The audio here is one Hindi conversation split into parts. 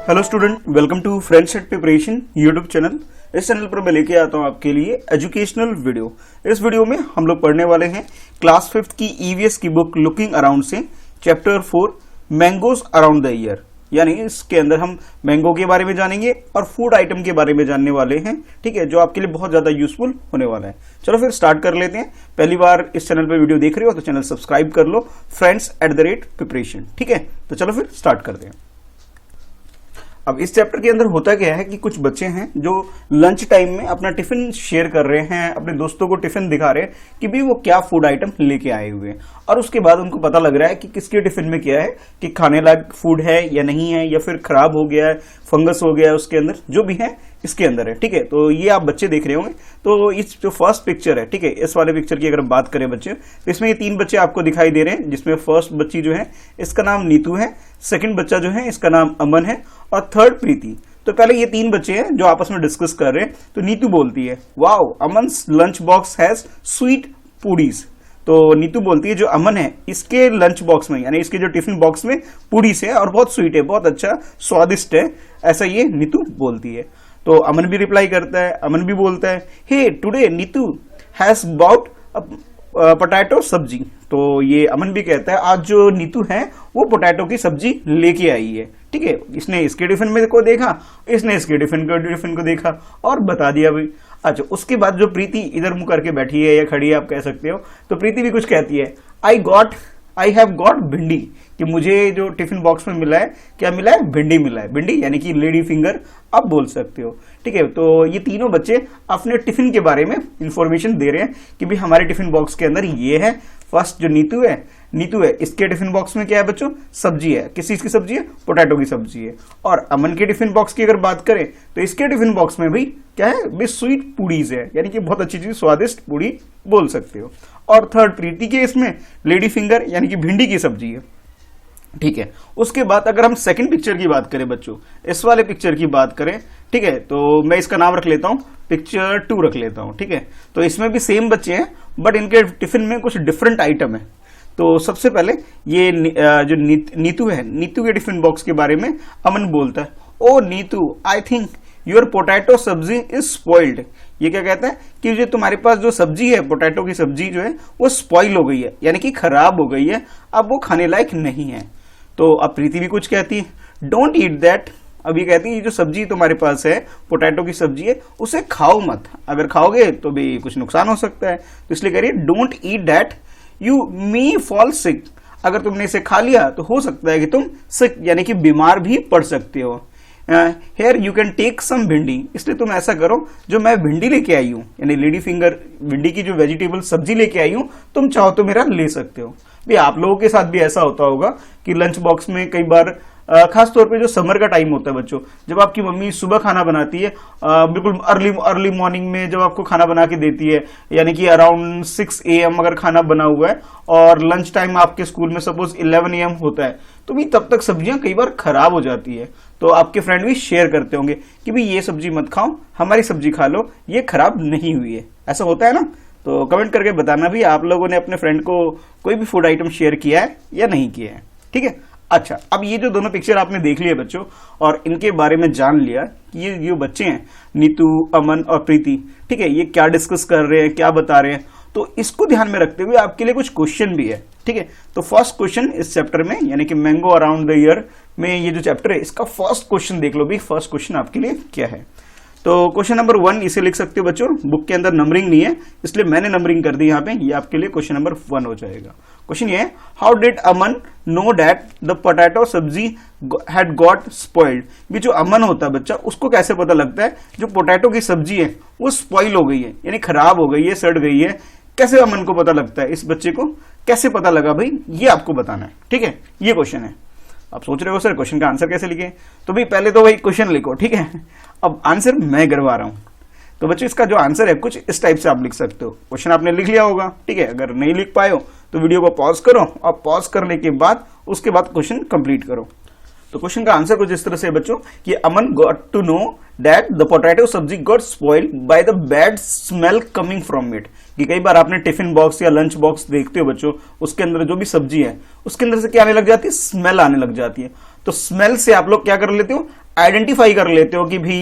Hello student, welcome to French set preparation YouTube channel. इस चैनल पर मैं लेके आता हूँ आपके लिए एजुकेशनल वीडियो। इस वीडियो में हम लोग पढ़ने वाले हैं क्लास 5th की ईवीएस की बुक लुकिंग अराउंड से chapter 4 mangoes around the year. यानी इसके अंदर हम मैंगो के बारे में जानेंगे और फूड आइटम के बारे में जानने वाले हैं, ठीक है, जो आपके लिए बहुत ज्यादा यूजफुल होने वाला है। चलो फिर स्टार्ट कर लेते हैं। पहली बार इस चैनल पर वीडियो देख रहे हो तो चैनल सब्सक्राइब कर लो, friends@प्रिपरेशन, ठीक है। तो चलो फिर स्टार्ट करते हैं। अब इस चैप्टर के अंदर होता क्या है कि कुछ बच्चे हैं जो लंच टाइम में अपना टिफिन शेयर कर रहे हैं, अपने दोस्तों को टिफिन दिखा रहे हैं कि भी वो क्या फूड आइटम लेके आए हुए हैं, और उसके बाद उनको पता लग रहा है कि किसके टिफिन में क्या है, कि खाने लायक फूड है या नहीं है, या फिर खराब हो गया है, फंगस हो गया है उसके अंदर, जो भी है इसके अंदर है, ठीक है। तो ये आप बच्चे देख रहे होंगे। तो इस जो फर्स्ट पिक्चर है, ठीक है, इस वाले पिक्चर की अगर बात करें बच्चे, तो इसमें ये 3 बच्चे आपको दिखाई दे रहे हैं, जिसमें फर्स्ट बच्ची जो है इसका नाम नीतू है, सेकंड बच्चा जो है इसका नाम अमन है, और थर्ड प्रीति। तो पहले ये 3 बच्चे हैं जो आपस में डिस्कस कर रहे हैं। तो नीतू बोलती है, wow, Aman's lunch box has sweet puris. तो नीतू बोलती है जो अमन है इसके लंच बॉक्स में, यानी इसके जो टिफिन बॉक्स में पूड़ीज है और बहुत स्वीट है, बहुत अच्छा स्वादिष्ट है, ऐसा ये नीतू बोलती है। तो अमन भी रिप्लाई करता है, अमन भी बोलता है, hey today Neetu has bought potato sabzi. तो ये अमन भी कहता है आज जो नीतू है वो पोटैटो की सब्जी लेके आई है, ठीक है। इसने इसके टिफिन में को देखा, इसने इसके टिफिन को देखा और बता दिया भाई। अच्छा, उसके बाद जो प्रीति इधर मुंह करके बैठी है या खड़ी है आप कह सकते हो, तो प्रीति भी कुछ कहती है, आई हैव गॉट भिंडी, कि मुझे जो टिफिन बॉक्स में मिला है, क्या मिला है, भिंडी मिला है। भिंडी यानी कि लेडी फिंगर आप बोल सकते हो, ठीक है। तो ये तीनों बच्चे अपने टिफिन के बारे में इंफॉर्मेशन दे रहे हैं कि भाई हमारे टिफिन बॉक्स के अंदर ये है। फर्स्ट जो नीतू है इसके टिफिन बॉक्स में क्या है बच्चों, सब्जी है। किस चीज की सब्जी है, पोटैटो की सब्जी है। और अमन के टिफिन बॉक्स की अगर बात करें तो इसके टिफिन बॉक्स में भी क्या है, भी स्वीट पूड़ीज है, यानी कि बहुत अच्छी चीज, स्वादिष्ट पूड़ी बोल सकते हो। और थर्ड प्रीति के इसमें लेडी फिंगर यानी कि भिंडी की सब्जी है, ठीक है। उसके बाद अगर हम सेकंड पिक्चर की बात करें बच्चों, इस वाले पिक्चर की बात करें, ठीक है, तो मैं इसका नाम रख लेता हूं, पिक्चर 2 रख लेता हूं, ठीक है। तो इसमें भी सेम बच्चे हैं बट इनके टिफिन में कुछ डिफरेंट आइटम है। तो सबसे पहले ये जो नीतू है, नीतू के टिफिन बॉक्स के बारे में अमन बोलता है, oh Neetu, I think your potato sabzi is spoiled. ये क्या कहता है कि जो तुम्हारे पास जो सब्जी है, पोटैटो की सब्जी जो है वो स्पॉइल हो गई है, यानी कि खराब हो गई है, अब वो खाने लायक नहीं है। तो अब प्रीति भी कुछ कहती है, डोंट ईट दैट। अब ये कहती है जो सब्जी तुम्हारे पास है, पोटैटो की सब्जी है, उसे खाओ मत, अगर खाओगे तो भी कुछ नुकसान हो सकता है। तो इसलिए कह रही है don't eat that, you me fall sick. अगर तुमने इसे खा लिया तो हो सकता है कि तुम सिक यानी कि बीमार भी पड़ सकते हो। Here you can take some bhindi, इसलिए तुम ऐसा करो, जो मैं भिंडी लेके आई हूं, यानी लेडी फिंगर भिंडी की जो वेजिटेबल सब्जी लेके आई हूं, तुम चाहो तो मेरा ले सकते हो। भी आप लोगों के साथ भी ऐसा होता होगा कि लंच बॉक्स में कई बार खास तौर पे जो समर का टाइम होता है बच्चों, जब आपकी मम्मी सुबह खाना बनाती है, बिल्कुल अर्ली मॉर्निंग में जब आपको खाना बना के देती है, यानी कि अराउंड 6 AM अगर खाना बना हुआ है और लंच टाइम आपके स्कूल में सपोज 11 AM होता है, तो भी तब तक सब्जियां कई बार खराब हो जाती है। तो आपके फ्रेंड भी शेयर करते होंगे कि भाई ये सब्जी मत खाओ, हमारी सब्जी खा लो, ये खराब नहीं हुई है। ऐसा होता है ना? तो कमेंट करके बताना भी आप लोगों ने अपने फ्रेंड को कोई भी फूड आइटम शेयर किया है या नहीं किया है, ठीक है। अच्छा, अब ये जो दोनों पिक्चर आपने देख लिए बच्चों और इनके बारे में जान लिया कि ये जो बच्चे हैं नीतू, अमन और प्रीति, ठीक है, ये क्या डिस्कस कर रहे हैं, क्या बता रहे हैं, तो इसको ध्यान में रखते हुए आपके लिए कुछ क्वेश्चन भी है, ठीक है। तो फर्स्ट क्वेश्चन इस चैप्टर में, यानी कि मैंगो अराउंड द ईयर में ये जो चैप्टर है, इसका फर्स्ट क्वेश्चन देख लो भी, फर्स्ट क्वेश्चन आपके लिए क्या है। तो क्वेश्चन नंबर 1 इसे लिख सकते हो बच्चों, बुक के अंदर नंबरिंग नहीं है इसलिए मैंने नंबरिंग कर दी यहाँ पे, ये आपके लिए क्वेश्चन नंबर 1 हो जाएगा। क्वेश्चन ये है, how did Aman no that the potato सब्जी हैड गॉट स्पॉइल्ड। भी जो अमन होता है बच्चा, उसको कैसे पता लगता है जो पोटैटो की सब्जी है वो स्पॉइल हो गई है, यानी खराब हो गई है, सड़ गई है। कैसे अमन को पता लगता है, इस बच्चे को कैसे पता लगा भाई, ये आपको बताना है, ठीक है। ये क्वेश्चन है। आप सोच रहे हो सर क्वेश्चन का आंसर कैसे लिखें, तो भाई पहले तो भाई क्वेश्चन लिखो, ठीक है। अब आंसर मैं करवा रहा हूं, तो बच्चों इसका जो आंसर है कुछ इस टाइप से आप लिख सकते हो। क्वेश्चन आपने लिख लिया होगा, ठीक है। अगर नहीं लिख पाए हो तो वीडियो को पॉज करो और पॉज करने के बाद उसके बाद क्वेश्चन कंप्लीट करो। तो क्वेश्चन का आंसर कुछ इस तरह से बच्चों कि Aman got to know that the potato sabzi got spoiled by the bad smell coming from it. कि कई बार आपने टिफिन बॉक्स या लंच बॉक्स देखते हो बच्चों, उसके अंदर जो भी सब्जी है उसके अंदर से क्या आने लग जाती है, स्मेल आने लग जाती है। तो स्मेल से आप लोग क्या कर लेते हो, आइडेंटिफाई कर लेते हो कि भी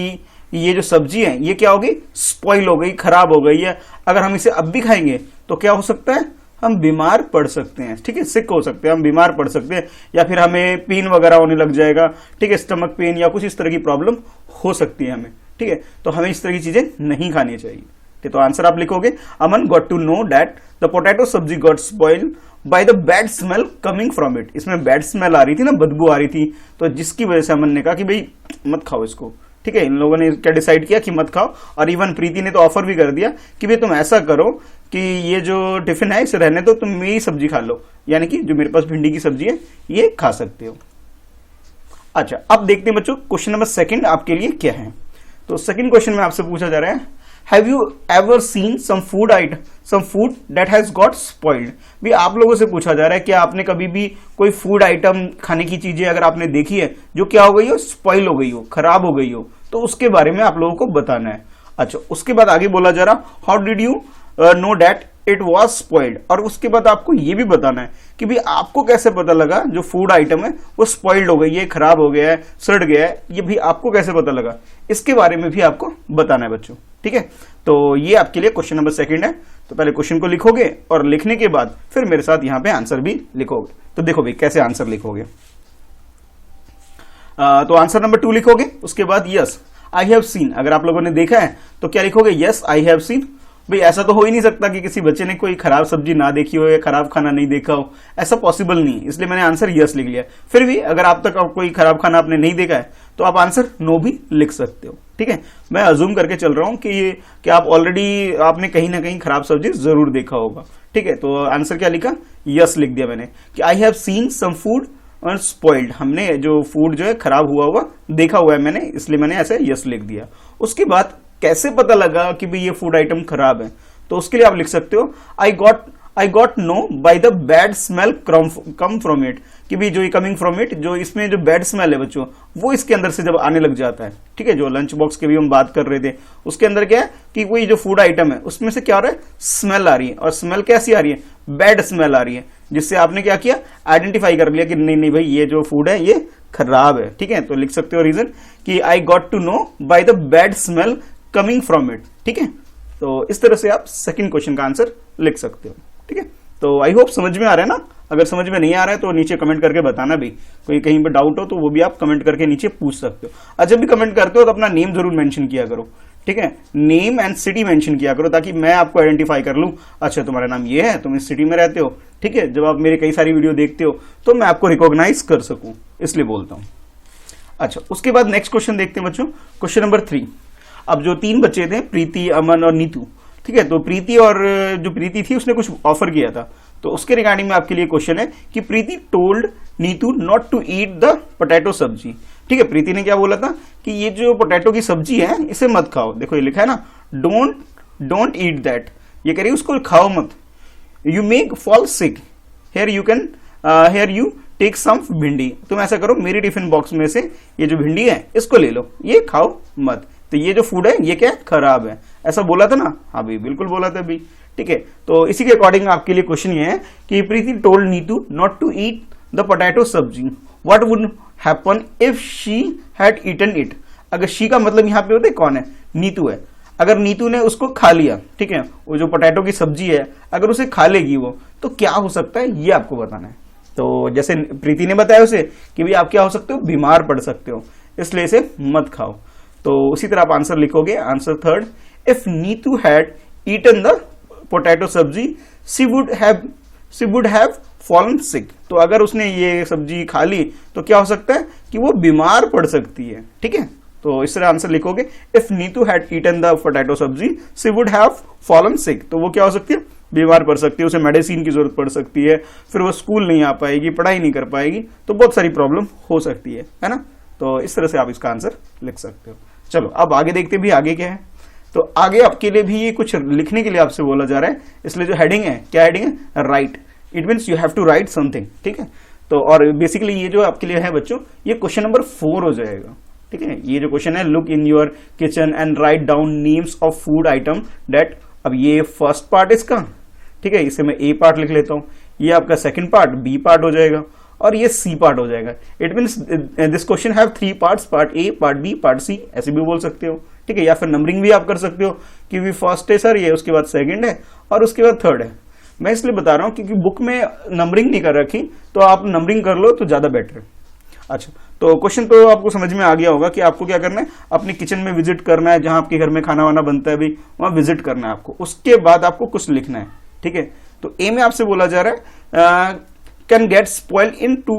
ये जो सब्जी है ये क्या होगी, स्पॉइल हो गई, खराब हो गई है, अगर हम इसे अब भी खाएंगे तो क्या हो सकता है, हम बीमार पड़ सकते हैं, ठीक है, सिक हो सकते हैं, हम बीमार पड़ सकते हैं, या फिर हमें पेन वगैरह होने लग जाएगा, ठीक है, स्टमक पेन या कुछ इस तरह की प्रॉब्लम हो सकती है हमें, ठीक है, तो हमें इस तरह की चीजें नहीं खानी चाहिए। तो आंसर आप लिखोगे, Aman got to know that the potato sabzi got spoil by the bad smell coming from it. इसमें बैड स्मेल आ रही थी ना, बदबू आ रही थी, तो जिसकी वजह से अमन ने कहा कि भाई मत खाओ इसको, ठीक है। इन लोगों ने क्या डिसाइड किया कि मत खाओ, और इवन प्रीति ने तो ऑफर भी कर दिया कि भाई तुम ऐसा करो कि ये जो टिफिन है इसे रहने दो, तुम मेरी सब्जी खा लो, यानी कि जो मेरे पास भिंडी की सब्जी है ये खा सकते हो। अच्छा, अब देखते हैं बच्चों क्वेश्चन नंबर सेकंड आपके लिए क्या है। तो सेकंड क्वेश्चन में आपसे पूछा जा रहा है, have you ever seen some food that has got spoiled. भी आप लोगों से पूछा जा रहा है कि आपने कभी भी कोई फूड आइटम, खाने की चीजें अगर आपने देखी है जो क्या हो गई हो, स्पॉइल हो गई हो, खराब हो गई हो, तो उसके बारे में आप लोगों को बताना है। अच्छा, उसके बाद आगे बोला जा रहा, how did you know that it was spoiled, और उसके बाद आपको ये भी बताना है कि भी आपको कैसे पता लगा जो फूड आइटम है वो स्पॉइल्ड हो गई है, खराब हो गया है, सड़ गया है, ये भी आपको कैसे पता लगा, इसके बारे में भी आपको बताना है बच्चों, ठीक है। तो ये आपके लिए क्वेश्चन नंबर सेकंड है। तो पहले क्वेश्चन को लिखोगे और लिखने के बाद फिर मेरे साथ यहाँ पे आंसर भी लिखोगे। तो देखो भाई कैसे आंसर लिखोगे। तो आंसर नंबर 2 लिखोगे, उसके बाद यस आई हैव सीन, अगर आप लोगों ने देखा है तो क्या लिखोगे, यस आई हैव सीन। भाई ऐसा तो हो ही नहीं सकता कि किसी बच्चे ने कोई खराब सब्जी ना देखी हो या खराब खाना नहीं देखा हो, ऐसा पॉसिबल नहीं, इसलिए मैंने आंसर यस लिख लिया। फिर भी अगर आप तक कोई खराब खाना आपने नहीं देखा है तो आप आंसर नो भी लिख सकते हो, ठीक है। मैं अज्यूम करके चल रहा हूं कि आप ऑलरेडी आपने कहीं ना कहीं खराब सब्जी जरूर देखा होगा, ठीक है। तो आंसर क्या लिखा, यस लिख दिया मैंने कि I have seen some food और स्पॉइल्ड, हमने जो फूड जो है खराब हुआ देखा हुआ है मैंने, इसलिए मैंने ऐसे यस लिख दिया। उसके बाद कैसे पता लगा कि भाई ये फूड आइटम खराब है, तो उसके लिए आप लिख सकते हो, I got know by the bad smell come from it, कि भी जो ये कमिंग फ्रॉम इट, जो इसमें जो बैड स्मेल है बच्चों वो इसके अंदर से जब आने लग जाता है, ठीक है। जो लंच बॉक्स की भी हम बात कर रहे थे उसके अंदर क्या है कि कोई जो फूड आइटम है उसमें से क्या हो रहा है, स्मेल आ रही है, और स्मेल कैसी आ रही है, बैड स्मेल आ रही है, जिससे आपने क्या किया, आइडेंटिफाई कर लिया कि नहीं नहीं भाई ये जो फूड है ये खराब है, ठीक है। तो लिख सकते हो रीजन कि I got to know by the bad smell coming from it, ठीक है। तो इस तरह से आप सेकंड क्वेश्चन का आंसर लिख सकते हो, ठीक है। तो आई होप समझ में आ रहा है ना। अगर समझ में नहीं आ रहा है तो नीचे कमेंट करके बताना भी, कोई कहीं पर डाउट हो तो वो भी आप कमेंट करके नीचे पूछ सकते हो। और जब भी कमेंट करते हो तो अपना नेम जरूर मेंशन किया करो, ठीक है, नेम एंड सिटी मेंशन किया करो, ताकि मैं आपको आइडेंटिफाई कर लूं, अच्छा तुम्हारा नाम ये है, तुम इस सिटी में रहते हो, ठीक है। जब आप मेरे कई सारी वीडियो देखते हो तो मैं आपको रिकॉग्नाइज कर सकूं, इसलिए बोलता हूं। अच्छा, उसके बाद नेक्स्ट क्वेश्चन देखते हैं बच्चों, क्वेश्चन नंबर 3। अब जो 3 बच्चे थे, प्रीति, अमन और नीतू, ठीक है, तो प्रीति और जो प्रीति थी उसने कुछ ऑफर किया था, तो उसके रिगार्डिंग में आपके लिए क्वेश्चन है कि Preeti told Neetu not to eat the potato sabzi, ठीक है। प्रीति ने क्या बोला था कि ये जो पोटैटो की सब्जी है इसे मत खाओ, देखो ये लिखा है ना, डोंट ईट दैट, ये कह रही है उसको खाओ मत, you make fall sick, here you take some bhindi, तुम ऐसा करो मेरी टिफिन बॉक्स में से ये जो भिंडी है इसको ले लो, ये खाओ मत, तो ये जो फूड है ये क्या खराब है, ऐसा बोला था ना। हाँ भाई बिल्कुल बोला था भाई, ठीक है। तो इसी के अकॉर्डिंग आपके लिए क्वेश्चन ये है कि Preeti told Neetu not to eat the potato sabzi, what would happen if she had eaten it. अगर शी का मतलब यहाँ पे होता है कौन है, नीतू है। अगर नीतू ने उसको खा लिया, ठीक है, वो जो पोटैटो की सब्जी है अगर उसे खा लेगी वो, तो क्या हो सकता है ये आपको बताना है। तो जैसे प्रीति ने बताया उसे कि भाई आप क्या हो सकते हो, बीमार पड़ सकते हो, इसलिए इसे मत खाओ। तो उसी तरह आप आंसर लिखोगे, answer third, if Neetu had eaten the potato sabzi she would have fallen sick. तो अगर उसने ये सब्जी खा ली तो क्या हो सकता है कि वो बीमार पड़ सकती है, ठीक है। तो इस तरह आंसर लिखोगे, if Neetu had eaten the potato sabzi she would have fallen sick, तो वो क्या हो सकती है, बीमार पड़ सकती है, उसे मेडिसिन की जरूरत पड़ सकती है, फिर वो स्कूल नहीं आ पाएगी, पढ़ाई नहीं कर पाएगी, तो बहुत सारी प्रॉब्लम हो सकती है ना। तो इस तरह से आप इसका आंसर लिख सकते हो। चलो अब आगे देखते भी आगे क्या है। तो आगे आपके लिए भी ये कुछ लिखने के लिए आपसे बोला जा रहा है, इसलिए जो हेडिंग है, क्या हेडिंग है, write, it means you have to write something, ठीक है। तो और बेसिकली ये जो आपके लिए है बच्चों, ये क्वेश्चन नंबर 4 हो जाएगा, ठीक है। ये जो क्वेश्चन है, look in your kitchen and write down names of food item that, अब ये फर्स्ट पार्ट इसका, ठीक है, इसे मैं ए पार्ट लिख लेता हूं, ये आपका सेकंड पार्ट बी पार्ट हो जाएगा, और ये सी पार्ट हो जाएगा। It means this question have 3 parts, part A, part B, part C, ऐसे भी बोल सकते हो, ठीक है। या फिर नंबरिंग भी आप कर सकते हो कि भी फर्स्ट है सर ये, उसके बाद सेकंड है और उसके बाद थर्ड है। मैं इसलिए बता रहा हूं क्योंकि बुक में नंबरिंग नहीं कर रखी, तो आप नंबरिंग कर लो तो ज्यादा बेटर है। अच्छा, तो क्वेश्चन तो आपको समझ में आ गया होगा कि आपको क्या करना है, अपने किचन में विजिट करना है, जहां आपके घर में खाना वाना बनता है, अभी वहां विजिट करना है आपको। उसके बाद आपको कुछ लिखना है, ठीक है। तो ए में आपसे बोला जा रहा है can get spoil in 2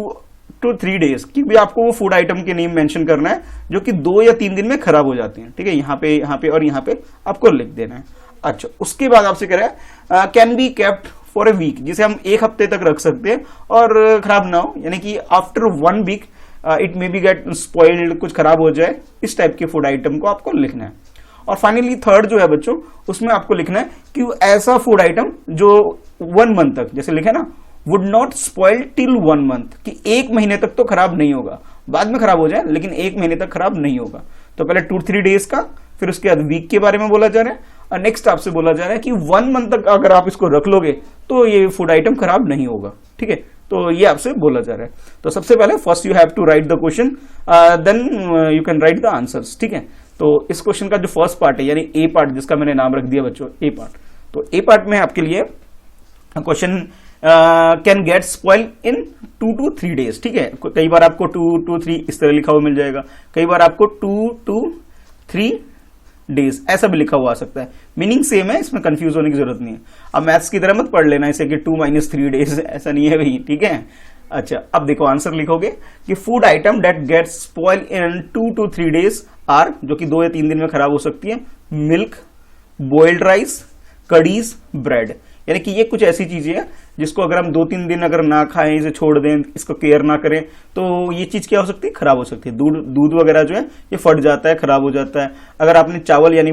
to 3 days, कि भी आपको वो फूड आइटम के नेम मेंशन करना है जो कि 2 या 3 दिन में खराब हो जाते हैं, ठीक है। यहाँ पे और यहाँ पे आपको लिख देना है। अच्छा, उसके बाद आपसे कह रहा है can be kept for a week, जिसे हम 1 हफ्ते तक रख सकते हैं और खराब ना हो, यानी कि after 1 week it may be get spoiled, कुछ खराब हो जाए, इस टाइप के फूड आइटम को आपको लिखना है। और फाइनली थर्ड जो है बच्चों, उसमें आपको लिखना है कि ऐसा फूड आइटम जो 1 मंथ तक, जैसे लिखे ना, would not spoil till 1 month, कि 1 महीने तक तो खराब नहीं होगा, बाद में खराब हो जाए लेकिन 1 महीने तक खराब नहीं होगा। तो पहले 2-3 डेज का, फिर उसके बाद वीक के बारे में बोला जा रहा है, और नेक्स्ट आपसे बोला जा रहा है कि 1 मंथ तक अगर आप इसको रख लोगे तो ये फूड आइटम खराब नहीं होगा, ठीक है। तो ये आपसे बोला जा रहा है। तो सबसे पहले first you have to write the question, then you can write the answers, ठीक है। तो इस क्वेश्चन का जो फर्स्ट पार्ट है, यानी ए पार्ट, जिसका मैंने नाम रख दिया बच्चों ए पार्ट, तो ए पार्ट में आपके लिए question can get spoil in 2 to 3 days, ठीक है। कई बार आपको 2 to 3 इस तरह लिखा हुआ मिल जाएगा, कई बार आपको 2 to 3 days ऐसा भी लिखा हुआ आ सकता है। मीनिंग सेम है, इसमें कंफ्यूज होने की जरूरत नहीं है। अब मैथ्स की तरह मत पढ़ लेना इसे कि 2 - 3 days, ऐसा नहीं है भाई, ठीक है। अच्छा, अब देखो आंसर लिखोगे कि food item that get spoil in 2 to 3 days are, जो कि 2 या 3 दिन में खराब हो सकती है, मिल्क, बॉइल्ड राइस, कड़ीज, ब्रेड। यानी कि ये कुछ ऐसी चीजें हैं जिसको अगर हम 2-3 दिन अगर ना खाएं, इसे छोड़ दें, इसको केयर ना करें, तो ये चीज क्या हो सकती है, खराब हो सकती है। दूध वगैरह जो है ये फट जाता है, खराब हो जाता है। अगर आपने चावल यानी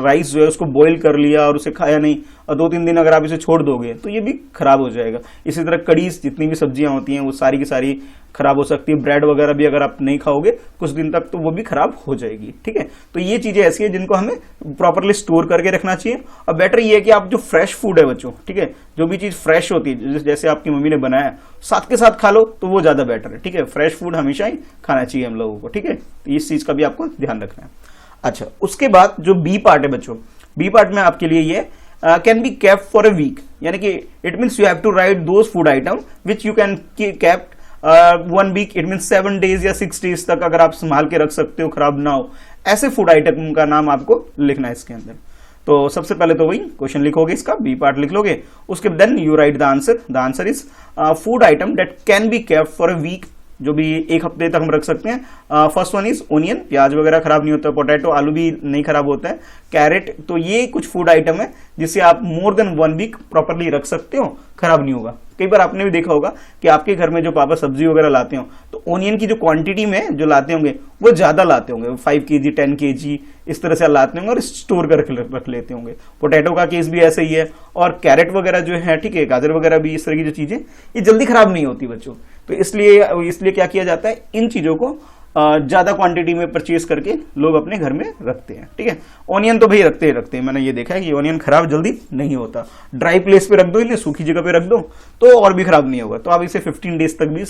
राइस जो है उसको बॉईल कर लिया और उसे खाया नहीं, और 2-3 दिन अगर आप इसे छोड़ दोगे तो ये भी खराब हो जाएगा। इसी तरह कड़ीज, जितनी भी सब्जियां होती हैं वो सारी की सारी खराब हो सकती है। ब्रेड वगैरह भी अगर आप नहीं खाओगे कुछ दिन तक तो वो भी खराब हो जाएगी, ठीक है। तो ये चीजें ऐसी है जिनको हमें प्रॉपरली स्टोर करके रखना चाहिए। और बेटर ये है कि आप जो फ्रेश फूड है बच्चों, ठीक है, जो भी चीज फ्रेश होती है, जैसे आपकी मम्मी ने बनाया, साथ के साथ खा लो तो वो ज्यादा बेटर है, ठीक है। फ्रेश फूड हमेशा ही खाना चाहिए हम लोगों को, ठीक है। तो इस चीज का भी आपको ध्यान रखना है। अच्छा, उसके बाद जो बी पार्ट है बच्चों, बी पार्ट में आपके लिए ये can be kept for a week, यानी कि it means you have to write those food item which you can kept 1 week, it means 7 days या 6 days तक अगर आप संभाल के रख सकते हो, खराब ना हो, ऐसे फूड आइटम का नाम आपको लिखना है इसके अंदर। तो सबसे पहले तो वही क्वेश्चन लिखोगे, इसका बी पार्ट लिख लोगे, उसके then you write the answer. The answer is food item that can be kept for a week, जो भी 1 हफ्ते तक हम रख सकते हैं। फर्स्ट वन इज ओनियन, प्याज वगैरह खराब नहीं होता, पोटैटो, आलू भी नहीं खराब होता है, कैरेट। तो ये कुछ फूड आइटम है जिसे आप मोर देन 1 वीक प्रॉपरली रख सकते हो, खराब नहीं होगा। कई बार आपने भी देखा होगा कि आपके घर में जो पापा सब्जी वगैरह लाते हो, तो ओनियन की जो क्वांटिटी में जो लाते होंगे वो ज्यादा लाते होंगे, 5 kg 10 kg इस तरह से लाते होंगे और स्टोर कर रख लेते होंगे। पोटैटो का केस भी ऐसा ही है, और कैरेट वगैरह जो है, ठीक है, गाजर वगैरह भी, इस तरह की जो चीजें ये जल्दी खराब नहीं होती बच्चों। तो इसलिए क्या किया जाता है, इन चीजों को ज्यादा क्वांटिटी में परचेज करके लोग अपने घर में रखते हैं, ठीक है। ऑनियन तो भाई रखते हैं, मैंने ये देखा है कि ऑनियन खराब जल्दी नहीं होता। ड्राई प्लेस पे रख दो, इन्हें सूखी जगह पे रख दो तो और भी खराब नहीं होगा। तो आप इसे 15 days तक भी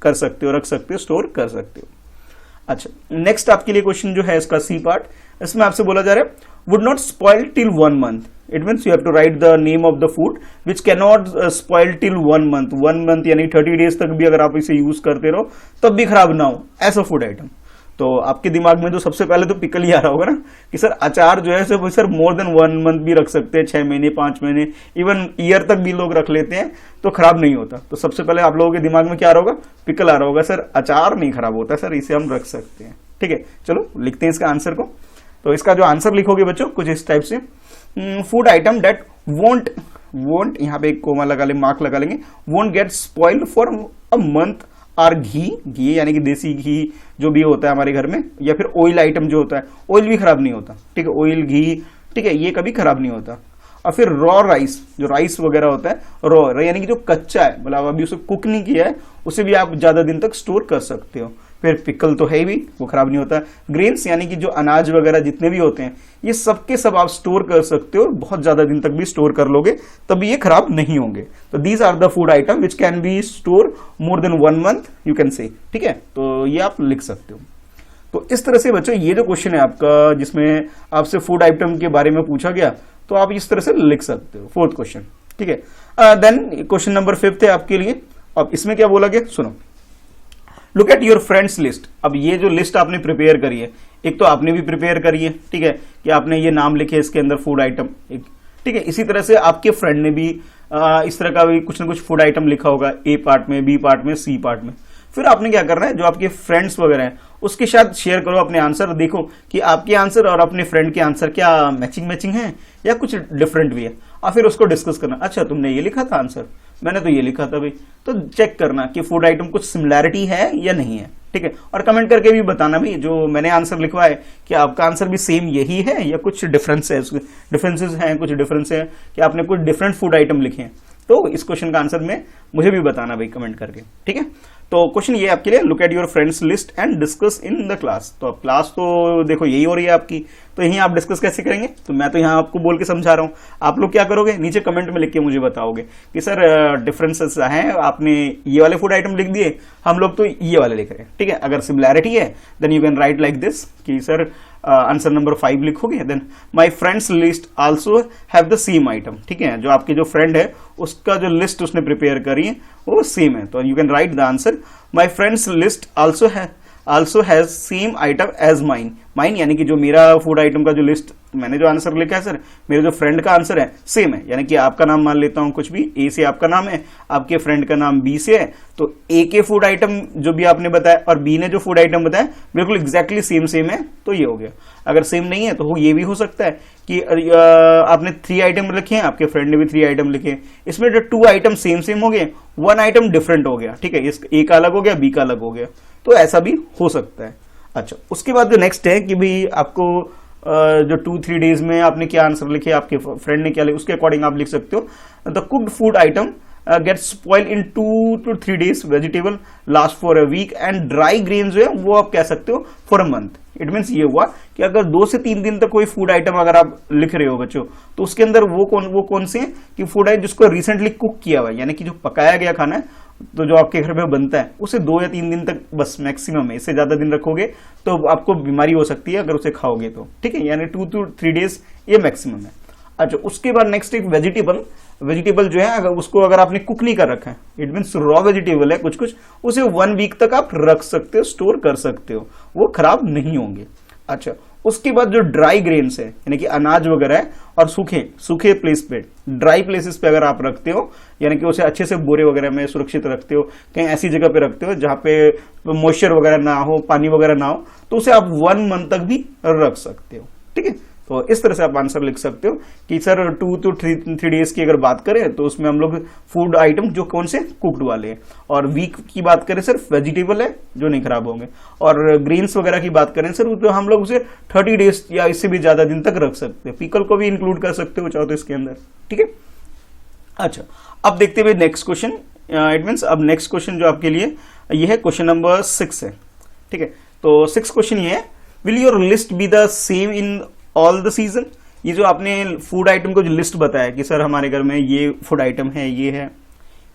कर सकते हो, रख सकते हो, स्टोर कर सकते हो। अच्छा, नेक्स्ट आपके लिए क्वेश्चन जो है इसका सी पार्ट, इसमें आपसे बोला जा रहा है would not spoil till 1 month, it means you have to write the name of the food which can not spoil till 1 month। 1 month यानी 30 days तक भी अगर आप इसे यूज करते रहो तब भी खराब ना हो, ऐसा फूड आइटम। तो आपके दिमाग में तो सबसे पहले तो पिकल ही आ रहा होगा ना कि सर अचार जो है सर मोर देन 1 month भी रख सकते हैं, 6 महीने 5 महीने इवन ईयर तक भी लोग रख लेते हैं तो खराब नहीं होता। तो सबसे पहले आप लोगों के दिमाग में क्या आ रहा होगा, पिकल आ रहा होगा, सर अचार नहीं खराब होता सर, इसे हम रख सकते हैं, ठीक है। चलो लिखते हैं इसका आंसर को। तो इसका जो आंसर लिखोगे बच्चों कुछ इस टाइप से, फूड आइटम डेट वोंट यहाँ पे एक कोमा लगा लेंगे, मार्क लगा लेंगे, won't get spoiled for a month or ghee यानी कि देसी घी जो भी होता है हमारे घर में, या फिर ऑयल आइटम जो होता है, ऑयल भी खराब नहीं होता, ठीक है, ऑयल घी, ठीक है, ये कभी खराब नहीं होता। और फिर रॉ राइस, जो राइस वगैरह होता है रॉ यानी कि जो कच्चा है, मतलब अभी उसे कुक नहीं किया है, उसे भी आप ज्यादा दिन तक स्टोर कर सकते हो, फिर पिकल तो है ही भी, वो खराब नहीं होता। ग्रेन्स यानी कि जो अनाज वगैरह जितने भी होते हैं ये सब के सब आप स्टोर कर सकते हो, बहुत ज्यादा दिन तक भी स्टोर कर लोगे तभी ये खराब नहीं होंगे। तो these are the food item which can be store more than 1 month you can say, ठीक है। तो ये आप लिख सकते हो। तो इस तरह से बच्चों ये जो क्वेश्चन है आपका जिसमें आपसे फूड आइटम के बारे में पूछा गया, तो आप इस तरह से लिख सकते हो। फोर्थ क्वेश्चन, ठीक है। देन क्वेश्चन नंबर 5 है आपके लिए। अब इसमें क्या बोला गया सुनो, look at your friends list. अब ये जो लिस्ट आपने प्रिपेयर करी है, एक तो आपने भी प्रिपेयर करी है, ठीक है, कि आपने ये नाम लिखे इसके अंदर फूड आइटम, ठीक है। इसी तरह से आपके फ्रेंड ने भी इस तरह का भी कुछ ना कुछ फूड आइटम लिखा होगा, ए पार्ट में, बी पार्ट में, सी पार्ट में। फिर आपने क्या करना है, जो आपके फ्रेंड्स वगैरह हैं उसके साथ शेयर करो अपने आंसर, देखो कि आपके आंसर और अपने फ्रेंड के आंसर क्या मैचिंग है या कुछ डिफरेंट भी है, और फिर उसको डिस्कस करना। अच्छा तुमने ये लिखा था आंसर, मैंने तो ये लिखा था भाई, तो चेक करना कि फूड आइटम कुछ सिमिलैरिटी है या नहीं है, ठीक है। और कमेंट करके भी बताना भी जो मैंने आंसर लिखवा है कि आपका आंसर भी सेम यही है या कुछ डिफरेंस है, डिफरेंसेस हैं, कुछ डिफरेंस है कि आपने कुछ डिफरेंट फूड आइटम लिखे हैं। तो इस क्वेश्चन का आंसर में मुझे भी बताना भाई कमेंट करके, ठीक है। तो क्वेश्चन ये आपके लिए, look at your friends list and discuss in the class. तो अब क्लास तो देखो यही हो रही है आपकी, तो यही आप डिस्कस कैसे करेंगे, तो मैं तो यहाँ आपको बोल के समझा रहा हूँ, आप लोग क्या करोगे नीचे कमेंट में लिख के मुझे बताओगे कि सर डिफरेंसेस हैं, आपने ये वाले फूड आइटम लिख दिए, हम लोग तो ये वाले लिख रहे हैं, ठीक है। अगर सिमिलैरिटी है then you can write like this कि सर आंसर नंबर 5 लिखोगे, then my friends list also have the same item, ठीक है। जो आपके जो फ्रेंड है उसका जो लिस्ट उसने प्रिपेयर करी है वो सेम है, तो you can write the answer my friends list also has same item as mine. Mine यानी कि जो मेरा फूड आइटम का जो लिस्ट मैंने जो आंसर लिखा है सर, मेरे जो फ्रेंड का आंसर है सेम है, यानी कि आपका नाम मान लेता हूं कुछ भी, ए से आपका नाम है, आपके फ्रेंड का नाम बी से है, तो ए के फूड आइटम जो भी आपने बताया और बी ने जो फूड आइटम बताया बिल्कुल एग्जैक्टली सेम है, तो ये हो गया। अगर सेम नहीं है तो ये भी हो सकता है कि आपने 3 आइटम लिखे हैं, आपके फ्रेंड ने भी 3 आइटम लिखे, इसमें जो 2 आइटम सेम हो गए, 1 आइटम डिफरेंट हो गया, ठीक है, ए का अलग हो गया, बी का अलग हो गया, तो ऐसा भी हो सकता है। अच्छा उसके बाद जो नेक्स्ट है कि भाई आपको जो 2-3 डेज में आपने क्या आंसर लिखे, आपके फ्रेंड ने क्या लिखे, उसके अकॉर्डिंग आप लिख सकते हो। The cooked food item gets spoil in 2 to 3 days, vegetable last for a week and dry grain जो है वो आप कह सकते हो for a month. It means ये हुआ कि अगर 2 से 3 दिन तक कोई फूड आइटम अगर आप लिख रहे हो बच्चों, तो उसके अंदर वो कौन से हैं कि फूड आइटम जिसको रिसेंटली कुक किया हुआ है, यानी कि जो पकाया गया खाना है, तो जो आपके घर में बनता है उसे 2 या 3 दिन तक बस मैक्सिमम है, इससे ज्यादा दिन रखोगे तो आपको बीमारी हो सकती है अगर उसे खाओगे तो, ठीक है, यानी 2 to 3 days ये मैक्सिमम है। अच्छा उसके बाद नेक्स्ट एक वेजिटेबल जो है अगर उसको अगर आपने कुक नहीं कर रखा है, इट मीन्स रॉ वेजिटेबल है कुछ उसे 1 वीक तक आप रख सकते हो, स्टोर कर सकते हो, वो खराब नहीं होंगे। अच्छा उसके बाद जो ड्राई ग्रेन्स है यानी कि अनाज वगैरह है और सूखे प्लेस पे, ड्राई प्लेसेस पे अगर आप रखते हो, यानी कि उसे अच्छे से बोरे वगैरह में सुरक्षित रखते हो, कहीं ऐसी जगह पे रखते हो जहां पे मॉइस्चर वगैरह ना हो, पानी वगैरह ना हो, तो उसे आप 1 मंथ तक भी रख सकते हो, ठीक है। तो इस तरह से आप आंसर लिख सकते हो कि सर 2 to 3 डेज की अगर बात करें तो उसमें हम लोग फूड आइटम जो कौन से कुक्ड वाले हैं, और वीक की बात करें सिर्फ वेजिटेबल है जो नहीं खराब होंगे, और ग्रेन्स वगैरह की बात करें सर तो हम लोग उसे 30 डेज या इससे भी ज्यादा दिन तक रख सकते हैं, पिकल को भी इंक्लूड कर सकते हो चाहो तो इसके अंदर, ठीक है। अच्छा अब देखते हुए नेक्स्ट क्वेश्चन, इट मीन्स अब नेक्स्ट क्वेश्चन जो आपके लिए ये है क्वेश्चन नंबर 6 है, ठीक है। तो 6 क्वेश्चन ये है, will your list be the same in all the season. ये जो आपने फूड आइटम को जो लिस्ट बताया कि सर हमारे घर में ये फूड आइटम है, ये है